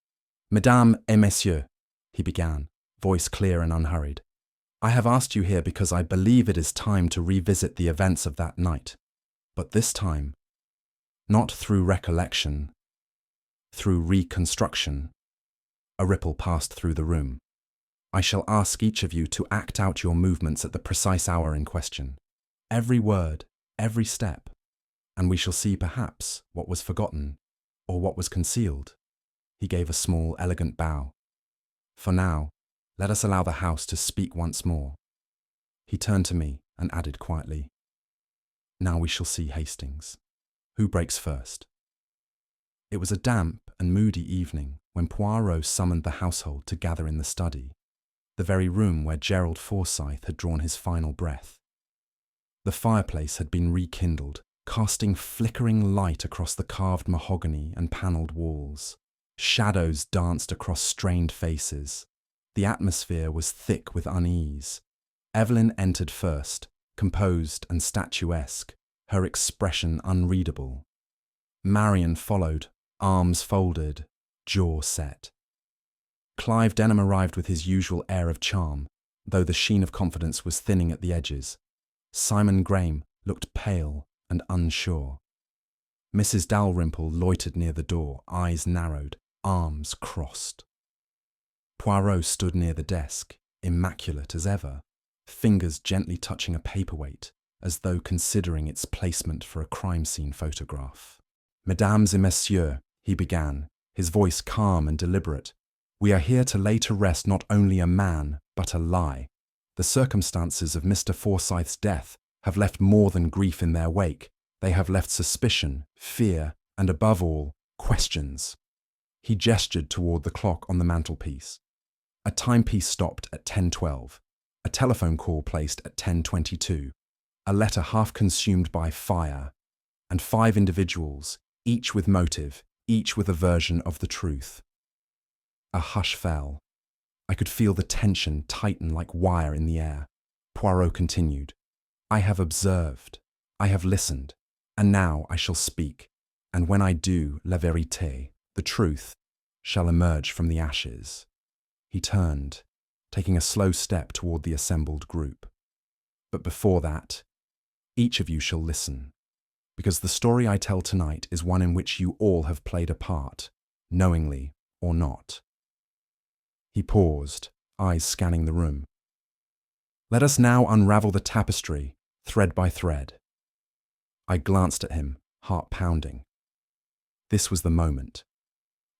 "Mesdames et messieurs," he began, voice clear and unhurried, "I have asked you here because I believe it is time to revisit the events of that night. But this time, not through recollection, through reconstruction." A ripple passed through the room. "I shall ask each of you to act out your movements at the precise hour in question. Every word, every step, and we shall see perhaps what was forgotten or what was concealed." He gave a small, elegant bow. "For now, let us allow the house to speak once more." He turned to me and added quietly, "Now we shall see, Hastings. Who breaks first?" It was a damp and moody evening when Poirot summoned the household to gather in the study, the very room where Gerald Forsyth had drawn his final breath. The fireplace had been rekindled, casting flickering light across the carved mahogany and panelled walls. Shadows danced across strained faces. The atmosphere was thick with unease. Evelyn entered first, composed and statuesque, her expression unreadable. Marian followed, arms folded, jaw set. Clive Denham arrived with his usual air of charm, though the sheen of confidence was thinning at the edges. Simon Graham looked pale and unsure. Mrs. Dalrymple loitered near the door, eyes narrowed, arms crossed. Poirot stood near the desk, immaculate as ever, fingers gently touching a paperweight, as though considering its placement for a crime scene photograph. "Mesdames et messieurs," he began, his voice calm and deliberate, "we are here to lay to rest not only a man, but a lie. The circumstances of Mr. Forsyth's death have left more than grief in their wake. They have left suspicion, fear, and above all, questions." He gestured toward the clock on the mantelpiece. A timepiece stopped at 10:12, a telephone call placed at 10:22, a letter half consumed by fire, and 5 individuals, each with motive, each with a version of the truth. A hush fell. I could feel the tension tighten like wire in the air. Poirot continued, "I have observed, I have listened, and now I shall speak, and when I do, la vérité, the truth, shall emerge from the ashes." He turned, taking a slow step toward the assembled group. "But before that, each of you shall listen, because the story I tell tonight is one in which you all have played a part, knowingly or not. He paused, eyes scanning the room. Let us now unravel the tapestry, thread by thread. I glanced at him, heart pounding. This was the moment.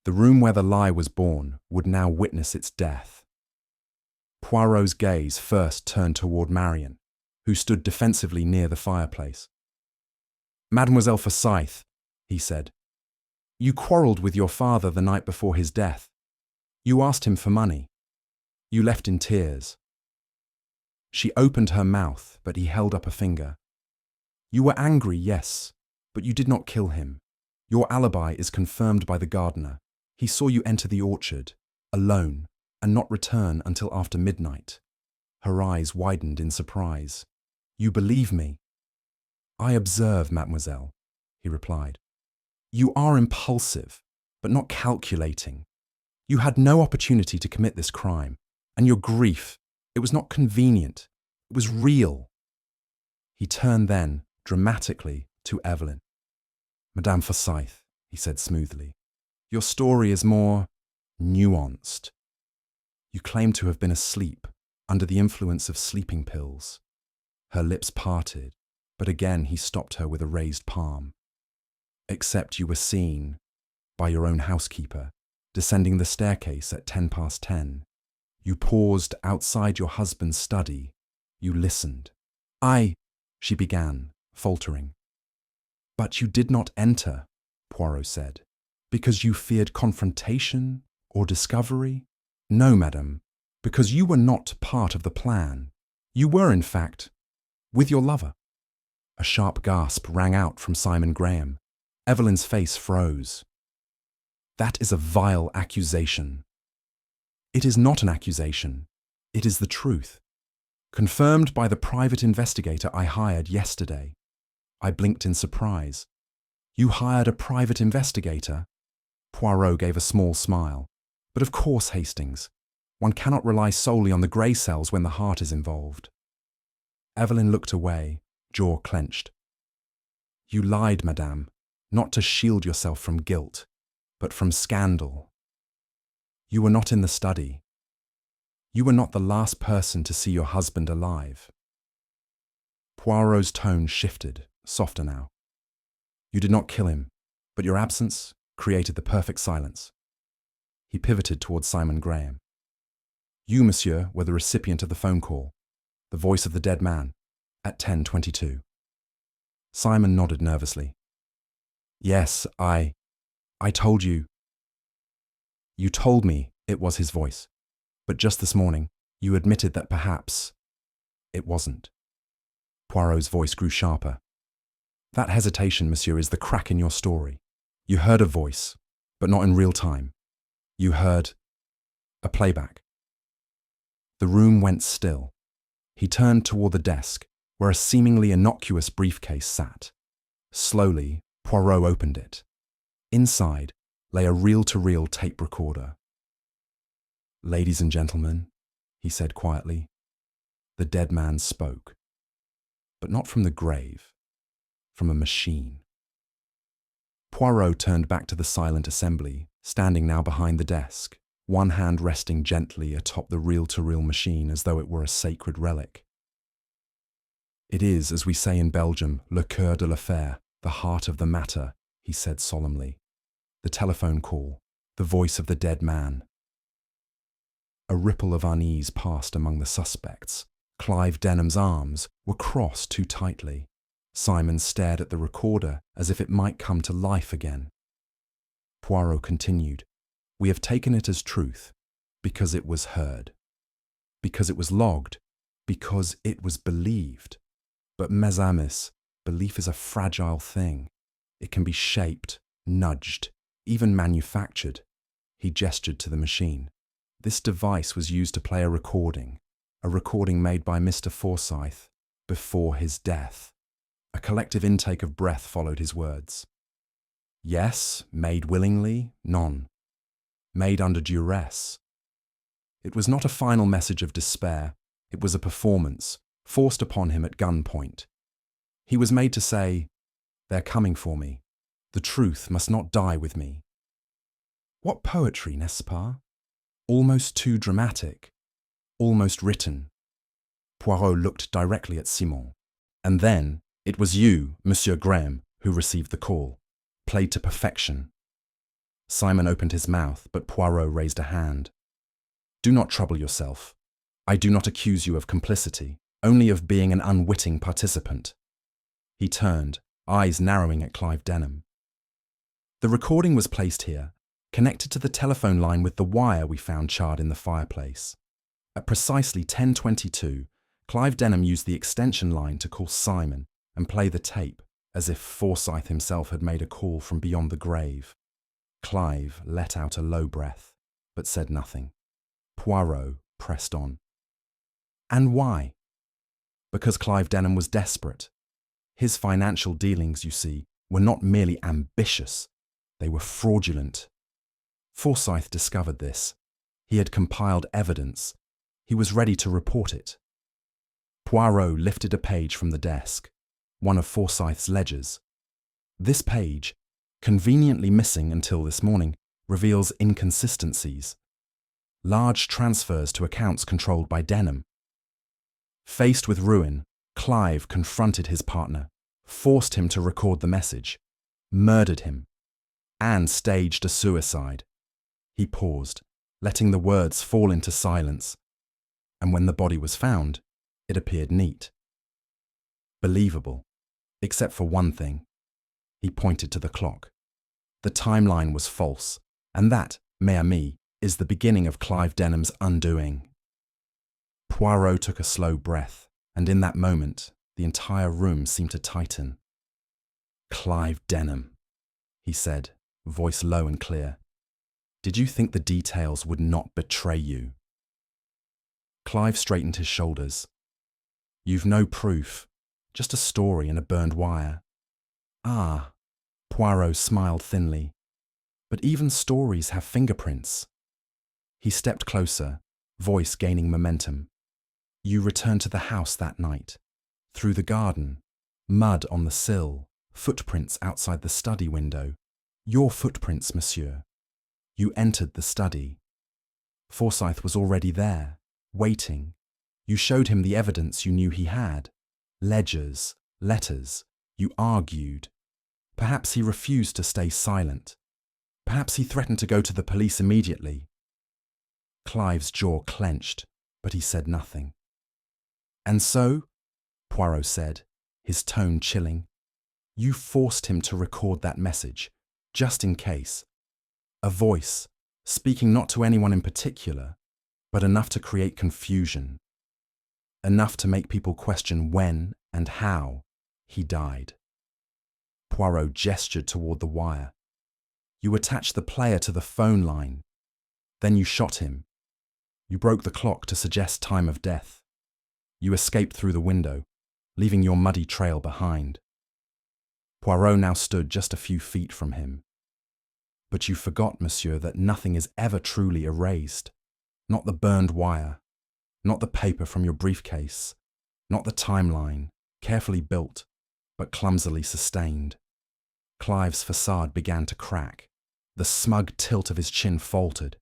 The room where the lie was born would now witness its death. Poirot's gaze first turned toward Marian, who stood defensively near the fireplace. Mademoiselle Forsyth, he said, you quarrelled with your father the night before his death. You asked him for money. You left in tears. She opened her mouth, but he held up a finger. You were angry, yes, but you did not kill him. Your alibi is confirmed by the gardener. He saw you enter the orchard, alone, and not return until after midnight. Her eyes widened in surprise. You believe me? I observe, mademoiselle, he replied. You are impulsive, but not calculating. You had no opportunity to commit this crime, and your grief, it was not convenient, it was real. He turned then, dramatically, to Evelyn. Madame Forsyth, he said smoothly, your story is more nuanced. You claim to have been asleep, under the influence of sleeping pills. Her lips parted, but again he stopped her with a raised palm. Except you were seen, by your own housekeeper, descending the staircase at 10:10. You paused outside your husband's study. You listened. She began, faltering. But you did not enter, Poirot said, because you feared confrontation or discovery? No, madame, because you were not part of the plan. You were, in fact, with your lover. A sharp gasp rang out from Simon Graham. Evelyn's face froze. That is a vile accusation. It is not an accusation. It is the truth. Confirmed by the private investigator I hired yesterday. I blinked in surprise. You hired a private investigator? Poirot gave a small smile. But of course, Hastings. One cannot rely solely on the grey cells when the heart is involved. Evelyn looked away, jaw clenched. You lied, madame, not to shield yourself from guilt, but from scandal. You were not in the study. You were not the last person to see your husband alive. Poirot's tone shifted, softer now. You did not kill him, but your absence created the perfect silence. He pivoted towards Simon Graham. You, monsieur, were the recipient of the phone call, the voice of the dead man, at 10:22. Simon nodded nervously. Yes, I told you. You told me it was his voice, but just this morning you admitted that perhaps it wasn't. Poirot's voice grew sharper. That hesitation, monsieur, is the crack in your story. You heard a voice, but not in real time. You heard a playback. The room went still. He turned toward the desk, where a seemingly innocuous briefcase sat. Slowly, Poirot opened it. Inside lay a reel-to-reel tape recorder. Ladies and gentlemen, he said quietly, the dead man spoke. But not from the grave, from a machine. Poirot turned back to the silent assembly, standing now behind the desk, one hand resting gently atop the reel-to-reel machine as though it were a sacred relic. It is, as we say in Belgium, le cœur de l'affaire, the heart of the matter, he said solemnly. The telephone call, the voice of the dead man. A ripple of unease passed among the suspects. Clive Denham's arms were crossed too tightly. Simon stared at the recorder as if it might come to life again. Poirot continued, We have taken it as truth, because it was heard. Because it was logged, because it was believed. But mes amis, belief is a fragile thing. It can be shaped, nudged, even manufactured. He gestured to the machine. This device was used to play a recording made by Mr. Forsyth before his death. A collective intake of breath followed his words. Yes, made willingly, non. Made under duress. It was not a final message of despair. It was a performance, forced upon him at gunpoint. He was made to say, They're coming for me. The truth must not die with me. What poetry, n'est-ce pas? almost too dramatic, almost written. Poirot looked directly at Simon. And then, it was you, Monsieur Graham, who received the call. Played to perfection. Simon opened his mouth, but Poirot raised a hand. Do not trouble yourself. I do not accuse you of complicity, only of being an unwitting participant. He turned, eyes narrowing at Clive Denham. The recording was placed here, connected to the telephone line with the wire we found charred in the fireplace. At precisely 10:22, Clive Denham used the extension line to call Simon and play the tape, as if Forsyth himself had made a call from beyond the grave. Clive let out a low breath, but said nothing. Poirot pressed on. And why? Because Clive Denham was desperate. His financial dealings, you see, were not merely ambitious, they were fraudulent. Forsyth discovered this. He had compiled evidence. He was ready to report it. Poirot lifted a page from the desk, one of Forsyth's ledgers. This page, conveniently missing until this morning, reveals inconsistencies. Large transfers to accounts controlled by Denham. Faced with ruin, Clive confronted his partner, forced him to record the message, murdered him, and staged a suicide. He paused, letting the words fall into silence, and when the body was found, it appeared neat. Believable, except for one thing. He pointed to the clock. The timeline was false, and that, mes amis, is the beginning of Clive Denham's undoing. Poirot took a slow breath, and in that moment, the entire room seemed to tighten. Clive Denham, he said, voice low and clear. Did you think the details would not betray you? Clive straightened his shoulders. You've no proof, just a story and a burned wire. Ah, Poirot smiled thinly. But even stories have fingerprints. He stepped closer, voice gaining momentum. You returned to the house that night. Through the garden, mud on the sill, footprints outside the study window. Your footprints, monsieur. You entered the study. Forsyth was already there, waiting. You showed him the evidence you knew he had. Ledgers, letters. You argued. Perhaps he refused to stay silent. Perhaps he threatened to go to the police immediately. Clive's jaw clenched, but he said nothing. And so, Poirot said, his tone chilling, you forced him to record that message, just in case. A voice, speaking not to anyone in particular, but enough to create confusion. Enough to make people question when and how he died. Poirot gestured toward the wire. You attached the player to the phone line. Then you shot him. You broke the clock to suggest time of death. You escaped through the window, leaving your muddy trail behind. Poirot now stood just a few feet from him. But you forgot, monsieur, that nothing is ever truly erased. Not the burned wire, not the paper from your briefcase, not the timeline, carefully built, but clumsily sustained. Clive's facade began to crack. The smug tilt of his chin faltered.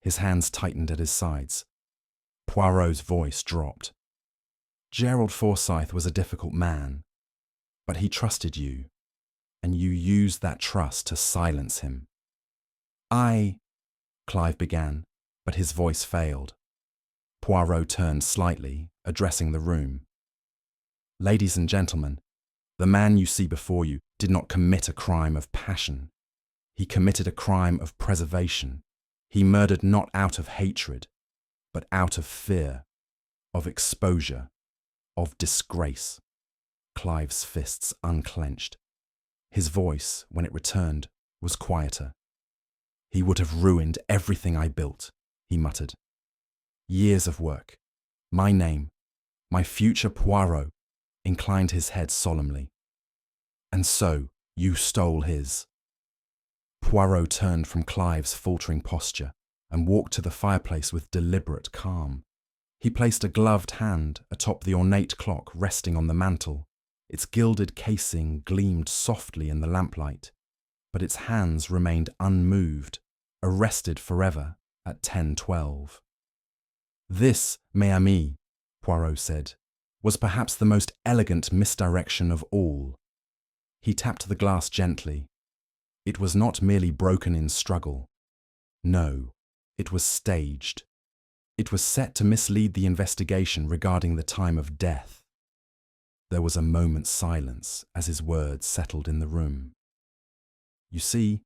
His hands tightened at his sides. Poirot's voice dropped. Gerald Forsyth was a difficult man, but he trusted you, and you used that trust to silence him. Clive began, but his voice failed. Poirot turned slightly, addressing the room. Ladies and gentlemen, the man you see before you did not commit a crime of passion. He committed a crime of preservation. He murdered not out of hatred, but out of fear, of exposure, of disgrace. Clive's fists unclenched. His voice, when it returned, was quieter. He would have ruined everything I built, he muttered. Years of work. My name, my future Poirot, inclined his head solemnly. And so you stole his. Poirot turned from Clive's faltering posture and walked to the fireplace with deliberate calm. He placed a gloved hand atop the ornate clock resting on the mantel. Its gilded casing gleamed softly in the lamplight, but its hands remained unmoved, arrested forever at 10:12. This, mes amis, Poirot said, was perhaps the most elegant misdirection of all. He tapped the glass gently. It was not merely broken in struggle. No, it was staged. It was set to mislead the investigation regarding the time of death. There was a moment's silence as his words settled in the room. You see,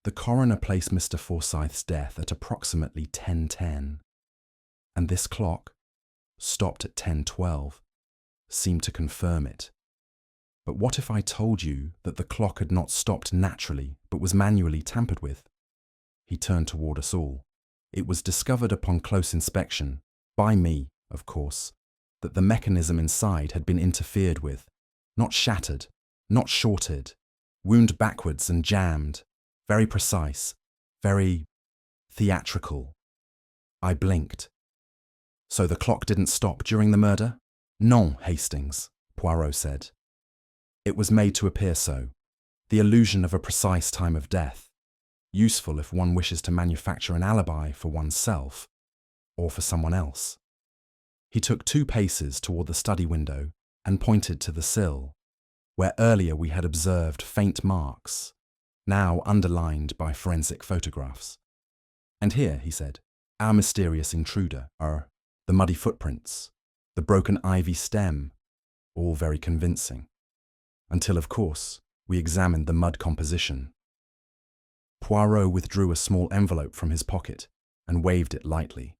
the coroner placed Mr. Forsyth's death at approximately 10:10, and this clock, stopped at 10:12, seemed to confirm it. But what if I told you that the clock had not stopped naturally but was manually tampered with? He turned toward us all. It was discovered upon close inspection, by me, of course, that the mechanism inside had been interfered with, not shattered, not shorted, wound backwards and jammed, very precise, very theatrical. I blinked. So the clock didn't stop during the murder? Non, Hastings, Poirot said. It was made to appear so, the illusion of a precise time of death, useful if one wishes to manufacture an alibi for oneself or for someone else. He took 2 paces toward the study window and pointed to the sill, where earlier we had observed faint marks, now underlined by forensic photographs. And here, he said, our mysterious intruder, the muddy footprints, the broken ivy stem, all very convincing. Until, of course, we examined the mud composition. Poirot withdrew a small envelope from his pocket and waved it lightly.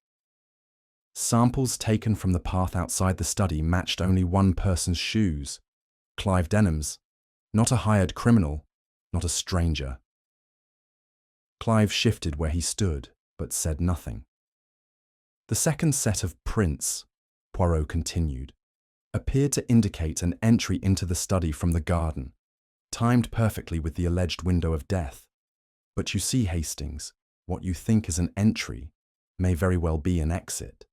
Samples taken from the path outside the study matched only one person's shoes, Clive Denham's, not a hired criminal, not a stranger. Clive shifted where he stood, but said nothing. The second set of prints, Poirot continued, appeared to indicate an entry into the study from the garden, timed perfectly with the alleged window of death. But you see, Hastings, what you think is an entry may very well be an exit.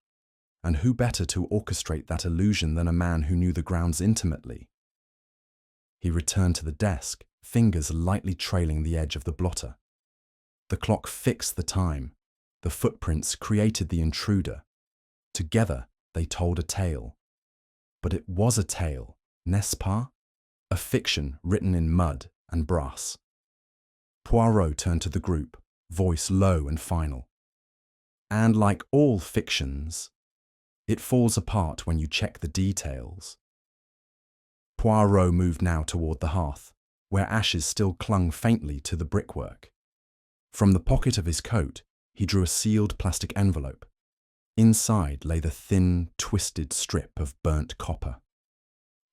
And who better to orchestrate that illusion than a man who knew the grounds intimately? He returned to the desk, fingers lightly trailing the edge of the blotter. The clock fixed the time. The footprints created the intruder. Together, they told a tale. But it was a tale, n'est-ce pas? A fiction written in mud and brass. Poirot turned to the group, voice low and final. And like all fictions, it falls apart when you check the details. Poirot moved now toward the hearth, where ashes still clung faintly to the brickwork. From the pocket of his coat, he drew a sealed plastic envelope. Inside lay the thin, twisted strip of burnt copper.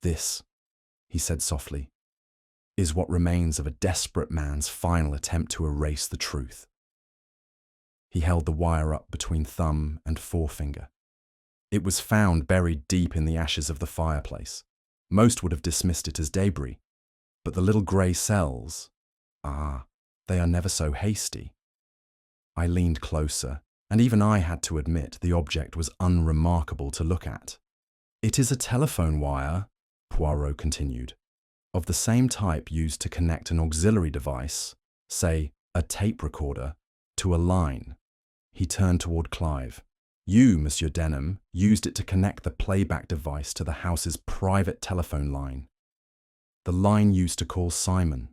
This, he said softly, is what remains of a desperate man's final attempt to erase the truth. He held the wire up between thumb and forefinger. It was found buried deep in the ashes of the fireplace. Most would have dismissed it as debris, but the little grey cells, they are never so hasty. I leaned closer, and even I had to admit the object was unremarkable to look at. It is a telephone wire, Poirot continued, of the same type used to connect an auxiliary device, say a tape recorder, to a line. He turned toward Clive. You, Monsieur Denham, used it to connect the playback device to the house's private telephone line. The line used to call Simon.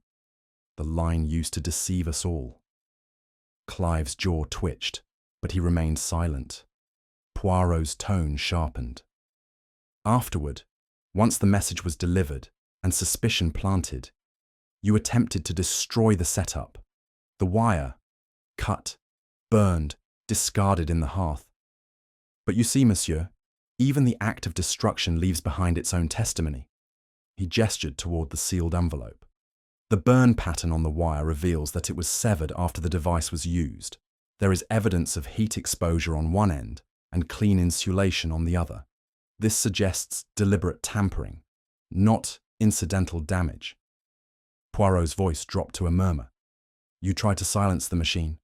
The line used to deceive us all. Clive's jaw twitched, but he remained silent. Poirot's tone sharpened. Afterward, once the message was delivered and suspicion planted, you attempted to destroy the setup. The wire, cut, burned, discarded in the hearth. But you see, monsieur, even the act of destruction leaves behind its own testimony. He gestured toward the sealed envelope. The burn pattern on the wire reveals that it was severed after the device was used. There is evidence of heat exposure on one end and clean insulation on the other. This suggests deliberate tampering, not incidental damage. Poirot's voice dropped to a murmur. You tried to silence the machine.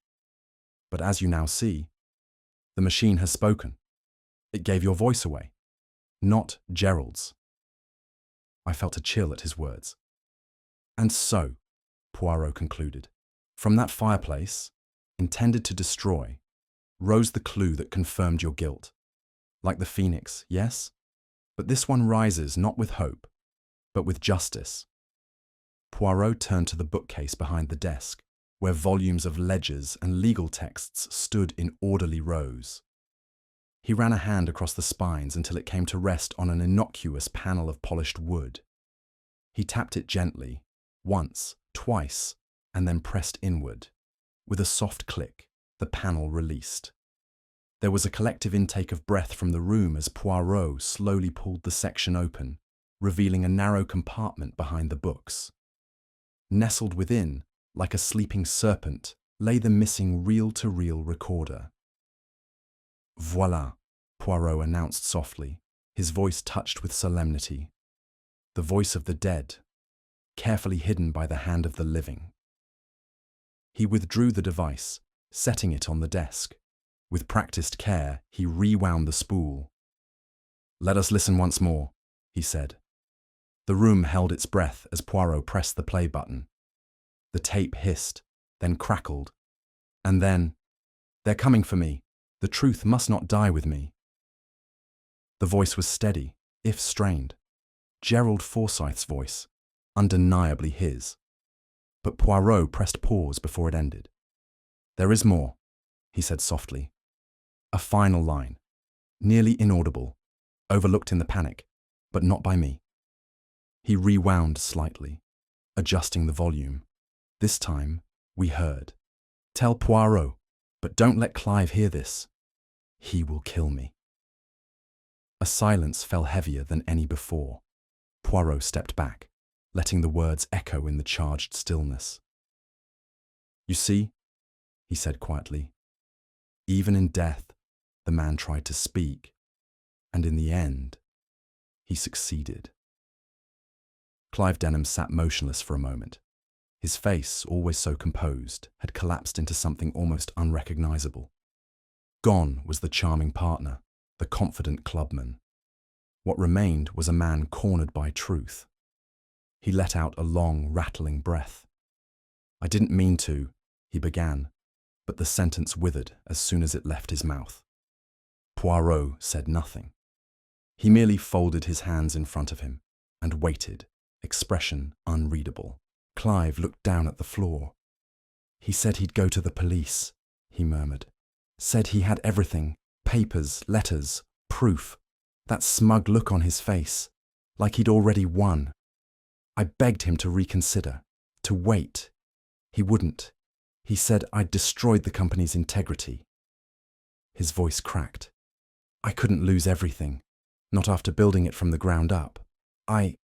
But as you now see, the machine has spoken. It gave your voice away, not Gerald's. I felt a chill at his words. And so, Poirot concluded, from that fireplace, intended to destroy, rose the clue that confirmed your guilt. Like the phoenix, yes? But this one rises not with hope, but with justice. Poirot turned to the bookcase behind the desk, where volumes of ledgers and legal texts stood in orderly rows. He ran a hand across the spines until it came to rest on an innocuous panel of polished wood. He tapped it gently, once, twice, and then pressed inward. With a soft click, the panel released. There was a collective intake of breath from the room as Poirot slowly pulled the section open, revealing a narrow compartment behind the books. Nestled within, like a sleeping serpent, lay the missing reel-to-reel recorder. "Voilà," Poirot announced softly, his voice touched with solemnity. The voice of the dead, carefully hidden by the hand of the living. He withdrew the device, setting it on the desk. With practiced care, he rewound the spool. "Let us listen once more," he said. The room held its breath as Poirot pressed the play button. The tape hissed, then crackled, and then, "They're coming for me. The truth must not die with me." The voice was steady, if strained. Gerald Forsyth's voice, undeniably his. But Poirot pressed pause before it ended. "There is more," he said softly. A final line, nearly inaudible, overlooked in the panic, but not by me. He rewound slightly, adjusting the volume. This time, we heard. "Tell Poirot, but don't let Clive hear this. He will kill me." A silence fell heavier than any before. Poirot stepped back, letting the words echo in the charged stillness. "You see," he said quietly, "even in death, the man tried to speak, and in the end, he succeeded." Clive Denham sat motionless for a moment. His face, always so composed, had collapsed into something almost unrecognizable. Gone was the charming partner, the confident clubman. What remained was a man cornered by truth. He let out a long, rattling breath. "I didn't mean to," he began, but the sentence withered as soon as it left his mouth. Poirot said nothing. He merely folded his hands in front of him and waited, expression unreadable. Clive looked down at the floor. "He said he'd go to the police," he murmured. "Said he had everything, papers, letters, proof. That smug look on his face, like he'd already won. I begged him to reconsider, to wait. He wouldn't. He said I'd destroyed the company's integrity." His voice cracked. "I couldn't lose everything, not after building it from the ground up. I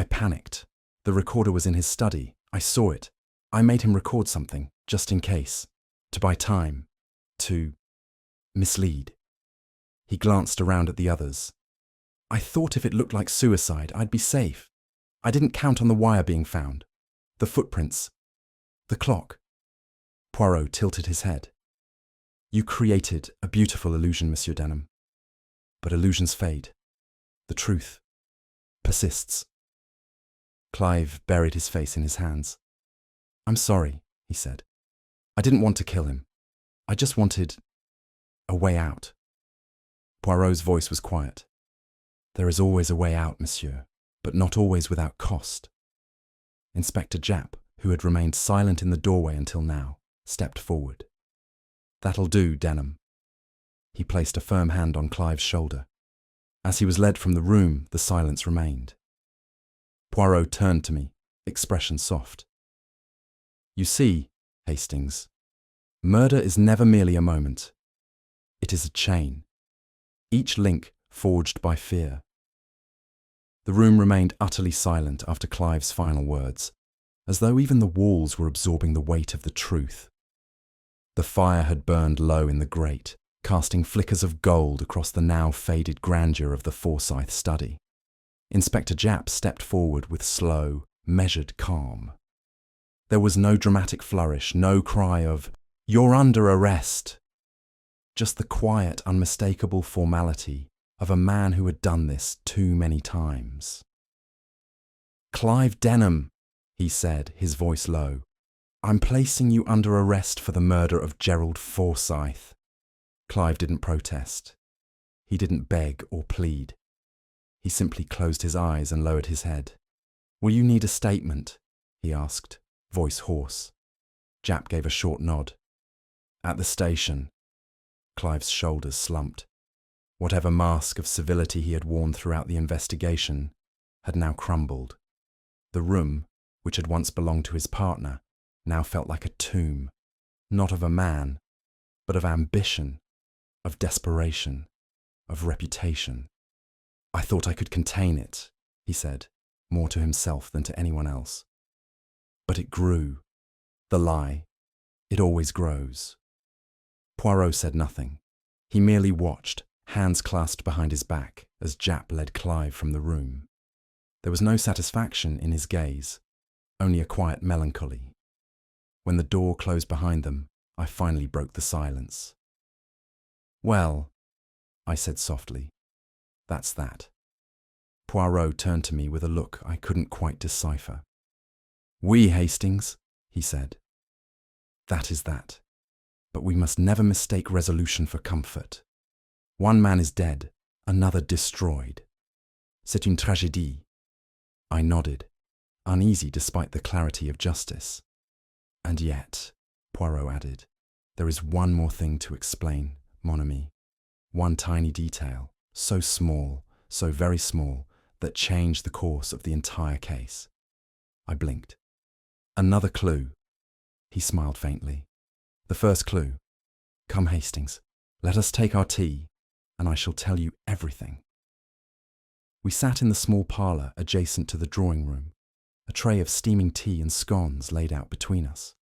panicked. The recorder was in his study. I saw it. I made him record something, just in case. To buy time. To mislead." He glanced around at the others. "I thought if it looked like suicide, I'd be safe. I didn't count on the wire being found. The footprints. The clock." Poirot tilted his head. "You created a beautiful illusion, Monsieur Denham. But illusions fade. The truth persists." Clive buried his face in his hands. "I'm sorry," he said. "I didn't want to kill him. I just wanted a way out." Poirot's voice was quiet. "There is always a way out, monsieur, but not always without cost." Inspector Japp, who had remained silent in the doorway until now, stepped forward. "That'll do, Denham." He placed a firm hand on Clive's shoulder. As he was led from the room, the silence remained. Poirot turned to me, expression soft. "You see, Hastings, murder is never merely a moment. It is a chain, each link forged by fear." The room remained utterly silent after Clive's final words, as though even the walls were absorbing the weight of the truth. The fire had burned low in the grate, casting flickers of gold across the now faded grandeur of the Forsyth study. Inspector Japp stepped forward with slow, measured calm. There was no dramatic flourish, no cry of, "You're under arrest." Just the quiet, unmistakable formality of a man who had done this too many times. "Clive Denham," he said, his voice low, "I'm placing you under arrest for the murder of Gerald Forsyth." Clive didn't protest. He didn't beg or plead. He simply closed his eyes and lowered his head. "Will you need a statement?" he asked, voice hoarse. Japp gave a short nod. "At the station." Clive's shoulders slumped. Whatever mask of civility he had worn throughout the investigation had now crumbled. The room, which had once belonged to his partner, now felt like a tomb, not of a man, but of ambition, of desperation, of reputation. "I thought I could contain it," he said, more to himself than to anyone else. But it grew. The lie. It always grows. Poirot said nothing. He merely watched, hands clasped behind his back, as Japp led Clive from the room. There was no satisfaction in his gaze, only a quiet melancholy. When the door closed behind them, I finally broke the silence. "Well," I said softly, "that's that." Poirot turned to me with a look I couldn't quite decipher. "Oui, Hastings," he said. "That is that. But we must never mistake resolution for comfort. One man is dead, another destroyed. C'est une tragédie." I nodded, uneasy despite the clarity of justice. "And yet," Poirot added, "there is one more thing to explain, mon ami. One tiny detail, so small, so very small, that changed the course of the entire case." I blinked. "Another clue." He smiled faintly. "The first clue. Come, Hastings, let us take our tea, and I shall tell you everything." We sat in the small parlour adjacent to the drawing room, a tray of steaming tea and scones laid out between us.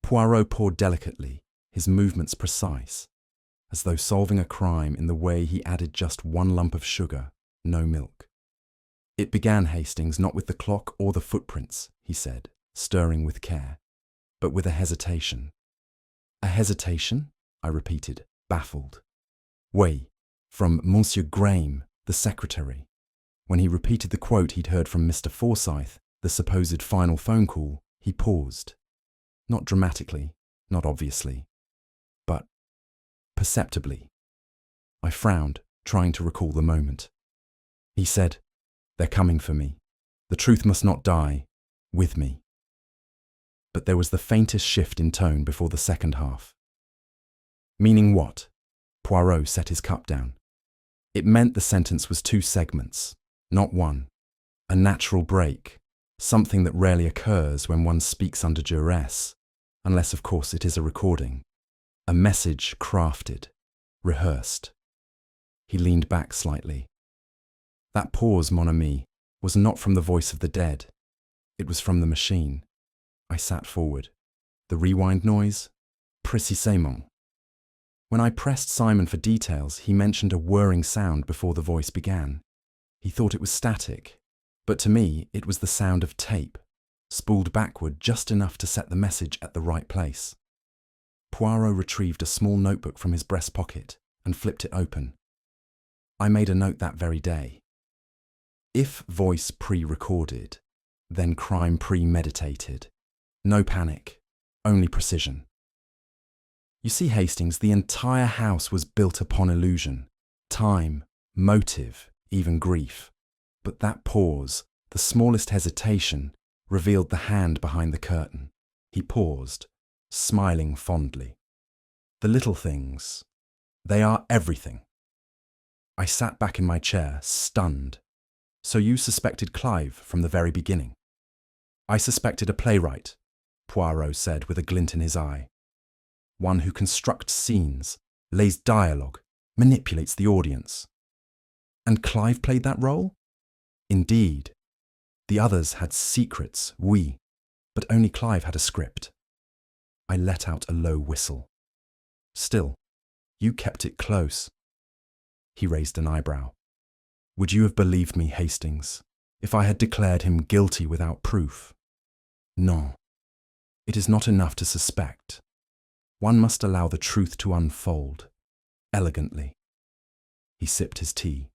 Poirot poured delicately, his movements precise, as though solving a crime in the way he added just one lump of sugar, no milk. "It began, Hastings, not with the clock or the footprints," he said, stirring with care, "but with a hesitation." "A hesitation?" I repeated, baffled. "Oui, from Monsieur Graham, the secretary. When he repeated the quote he'd heard from Mr. Forsyth, the supposed final phone call, he paused. Not dramatically, not obviously, but perceptibly." I frowned, trying to recall the moment. He said, "They're coming for me. The truth must not die with me." But there was the faintest shift in tone before the second half. "Meaning what?" Poirot set his cup down. "It meant the sentence was two segments, not one. A natural break, something that rarely occurs when one speaks under duress, unless of course it is a recording. A message crafted, rehearsed." He leaned back slightly. "That pause, mon ami, was not from the voice of the dead. It was from the machine." I sat forward. "The rewind noise?" "Précisément." When I pressed Simon for details, he mentioned a whirring sound before the voice began. He thought it was static, but to me it was the sound of tape, spooled backward just enough to set the message at the right place. Poirot retrieved a small notebook from his breast pocket and flipped it open. I made a note that very day. If voice pre-recorded, then crime premeditated. No panic, only precision. You see, Hastings, the entire house was built upon illusion, time, motive, even grief. But that pause, the smallest hesitation, revealed the hand behind the curtain. He paused, smiling fondly. "The little things, they are everything." I sat back in my chair, stunned. "So you suspected Clive from the very beginning?" "I suspected a playwright," Poirot said with a glint in his eye. "One who constructs scenes, lays dialogue, manipulates the audience." "And Clive played that role?" "Indeed. The others had secrets, oui, but only Clive had a script." I let out a low whistle. "Still, you kept it close." He raised an eyebrow. "Would you have believed me, Hastings, if I had declared him guilty without proof? Non. It is not enough to suspect. One must allow the truth to unfold, elegantly." He sipped his tea.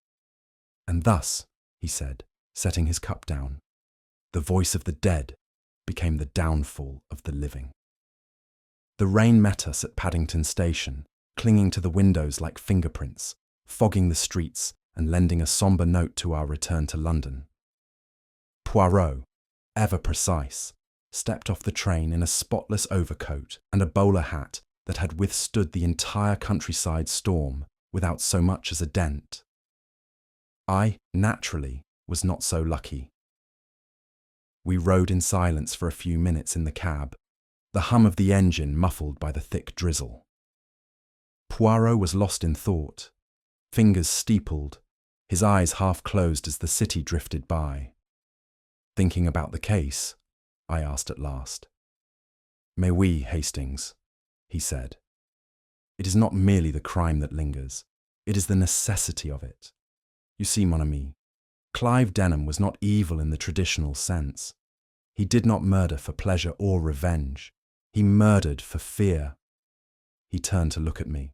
"And thus," he said, setting his cup down, "the voice of the dead became the downfall of the living." The rain met us at Paddington Station, clinging to the windows like fingerprints, fogging the streets and lending a sombre note to our return to London. Poirot, ever precise, stepped off the train in a spotless overcoat and a bowler hat that had withstood the entire countryside storm without so much as a dent. I, naturally, was not so lucky. We rode in silence for a few minutes in the cab, the hum of the engine muffled by the thick drizzle. Poirot was lost in thought, fingers steepled, his eyes half closed as the city drifted by. "Thinking about the case?" I asked at last. "Mais oui, Hastings," he said. "It is not merely the crime that lingers, it is the necessity of it. You see, mon ami, Clive Denham was not evil in the traditional sense. He did not murder for pleasure or revenge. He murdered for fear." He turned to look at me.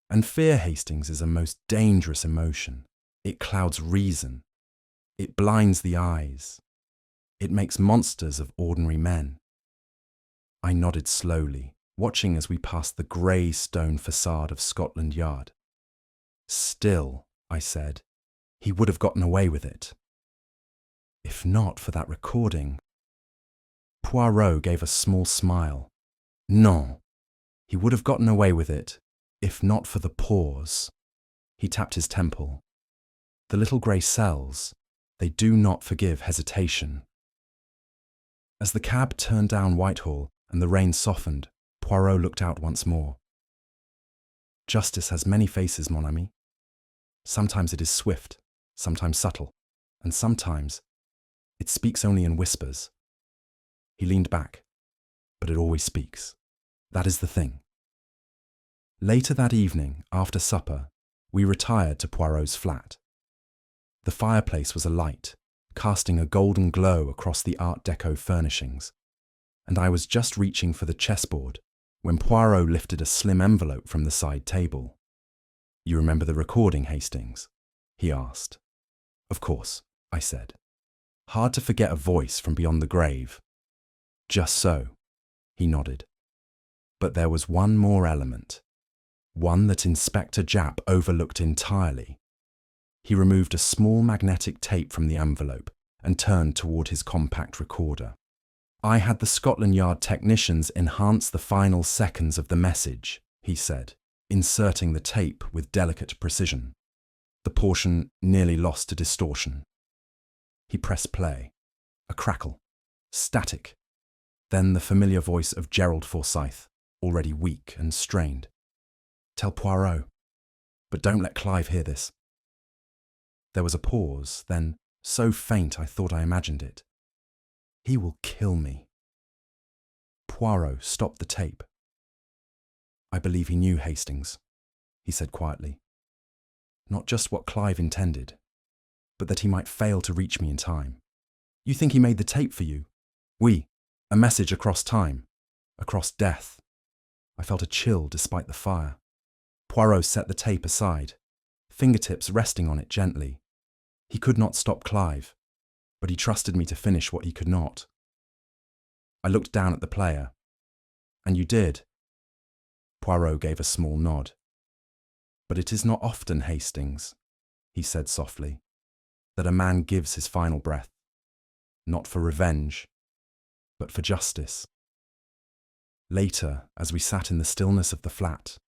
"And fear, Hastings, is a most dangerous emotion. It clouds reason. It blinds the eyes. It makes monsters of ordinary men." I nodded slowly, watching as we passed the grey stone facade of Scotland Yard. "Still," I said, "he would have gotten away with it. If not for that recording." Poirot gave a small smile. "Non, he would have gotten away with it, if not for the pause." He tapped his temple. "The little grey cells, they do not forgive hesitation." As the cab turned down Whitehall and the rain softened, Poirot looked out once more. "Justice has many faces, mon ami. Sometimes it is swift, sometimes subtle, and sometimes it speaks only in whispers." He leaned back. "But it always speaks. That is the thing." Later that evening, after supper, we retired to Poirot's flat. The fireplace was alight, casting a golden glow across the Art Deco furnishings, and I was just reaching for the chessboard when Poirot lifted a slim envelope from the side table. "You remember the recording, Hastings?" he asked. "Of course," I said. "Hard to forget a voice from beyond the grave." "Just so," he nodded. "But there was one more element, one that Inspector Japp overlooked entirely." He removed a small magnetic tape from the envelope and turned toward his compact recorder. "I had the Scotland Yard technicians enhance the final seconds of the message," he said, inserting the tape with delicate precision. The portion nearly lost to distortion. He pressed play. A crackle. Static. Then the familiar voice of Gerald Forsyth, already weak and strained. "Tell Poirot. But don't let Clive hear this." There was a pause, then, so faint I thought I imagined it. "He will kill me." Poirot stopped the tape. "I believe he knew, Hastings," he said quietly. "Not just what Clive intended, but that he might fail to reach me in time. You think he made the tape for you? Oui, a message across time, across death." I felt a chill despite the fire. Poirot set the tape aside, fingertips resting on it gently. He could not stop Clive, but he trusted me to finish what he could not. I looked down at the player. "And you did?" Poirot gave a small nod. "But it is not often, Hastings," he said softly, "that a man gives his final breath, not for revenge, but for justice." Later, as we sat in the stillness of the flat,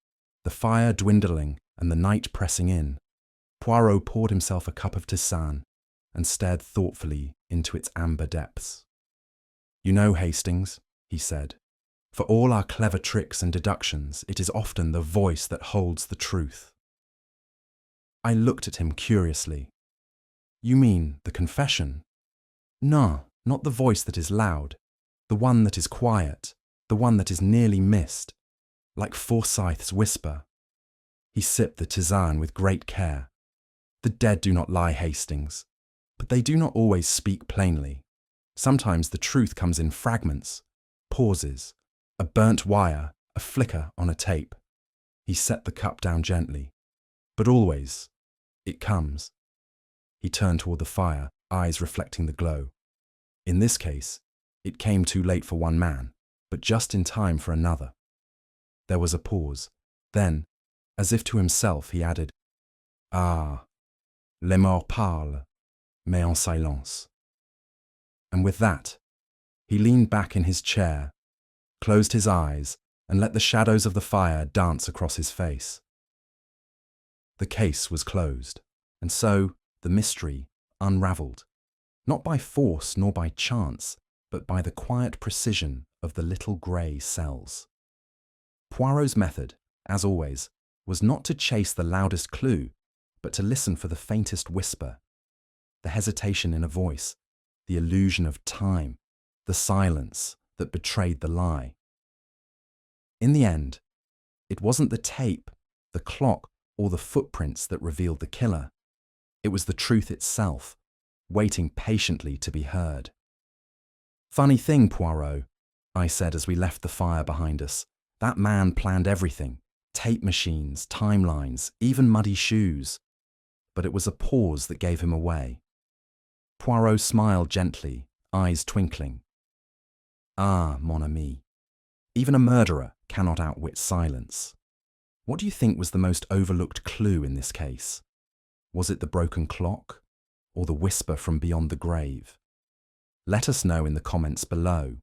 the fire dwindling and the night pressing in, Poirot poured himself a cup of tisane and stared thoughtfully into its amber depths. "You know, Hastings," he said, "for all our clever tricks and deductions, it is often the voice that holds the truth." I looked at him curiously. "You mean the confession?" "No, not the voice that is loud, the one that is quiet, the one that is nearly missed, like Forsyth's whisper." He sipped the tisane with great care. "The dead do not lie, Hastings, but they do not always speak plainly. Sometimes the truth comes in fragments, pauses, a burnt wire, a flicker on a tape." He set the cup down gently. "But always, it comes." He turned toward the fire, eyes reflecting the glow. "In this case, it came too late for one man, but just in time for another." There was a pause, Then, as if to himself, he added, "Ah, les morts parlent, mais en silence." And with that, he leaned back in his chair, closed his eyes, and let the shadows of the fire dance across his face. The case was closed, and so the mystery unravelled, not by force nor by chance, but by the quiet precision of the little grey cells. Poirot's method, as always, was not to chase the loudest clue, but to listen for the faintest whisper, the hesitation in a voice, the illusion of time, the silence that betrayed the lie. In the end, it wasn't the tape, the clock, or the footprints that revealed the killer. It was the truth itself, waiting patiently to be heard. "Funny thing, Poirot," I said as we left the fire behind us. "That man planned everything. Tape machines, timelines, even muddy shoes. But it was a pause that gave him away." Poirot smiled gently, eyes twinkling. "Ah, mon ami, even a murderer cannot outwit silence." What do you think was the most overlooked clue in this case? Was it the broken clock, or the whisper from beyond the grave? Let us know in the comments below.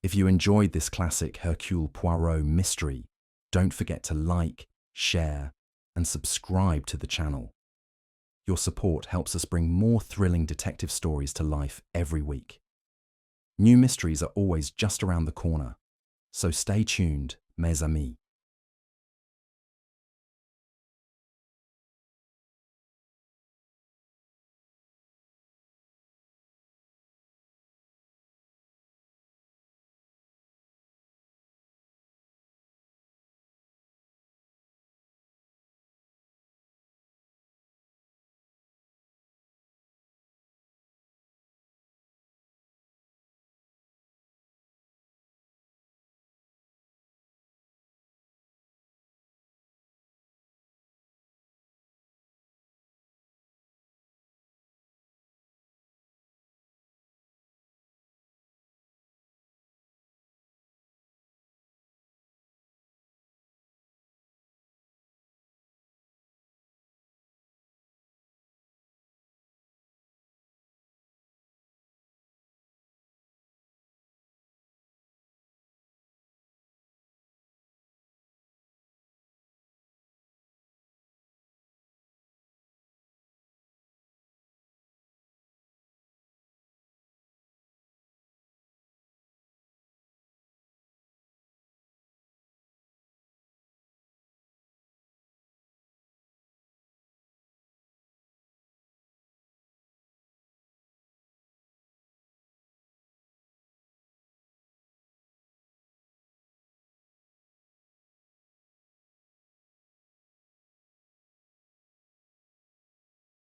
If you enjoyed this classic Hercule Poirot mystery, don't forget to like, share, and subscribe to the channel. Your support helps us bring more thrilling detective stories to life every week. New mysteries are always just around the corner, so stay tuned, mes amis.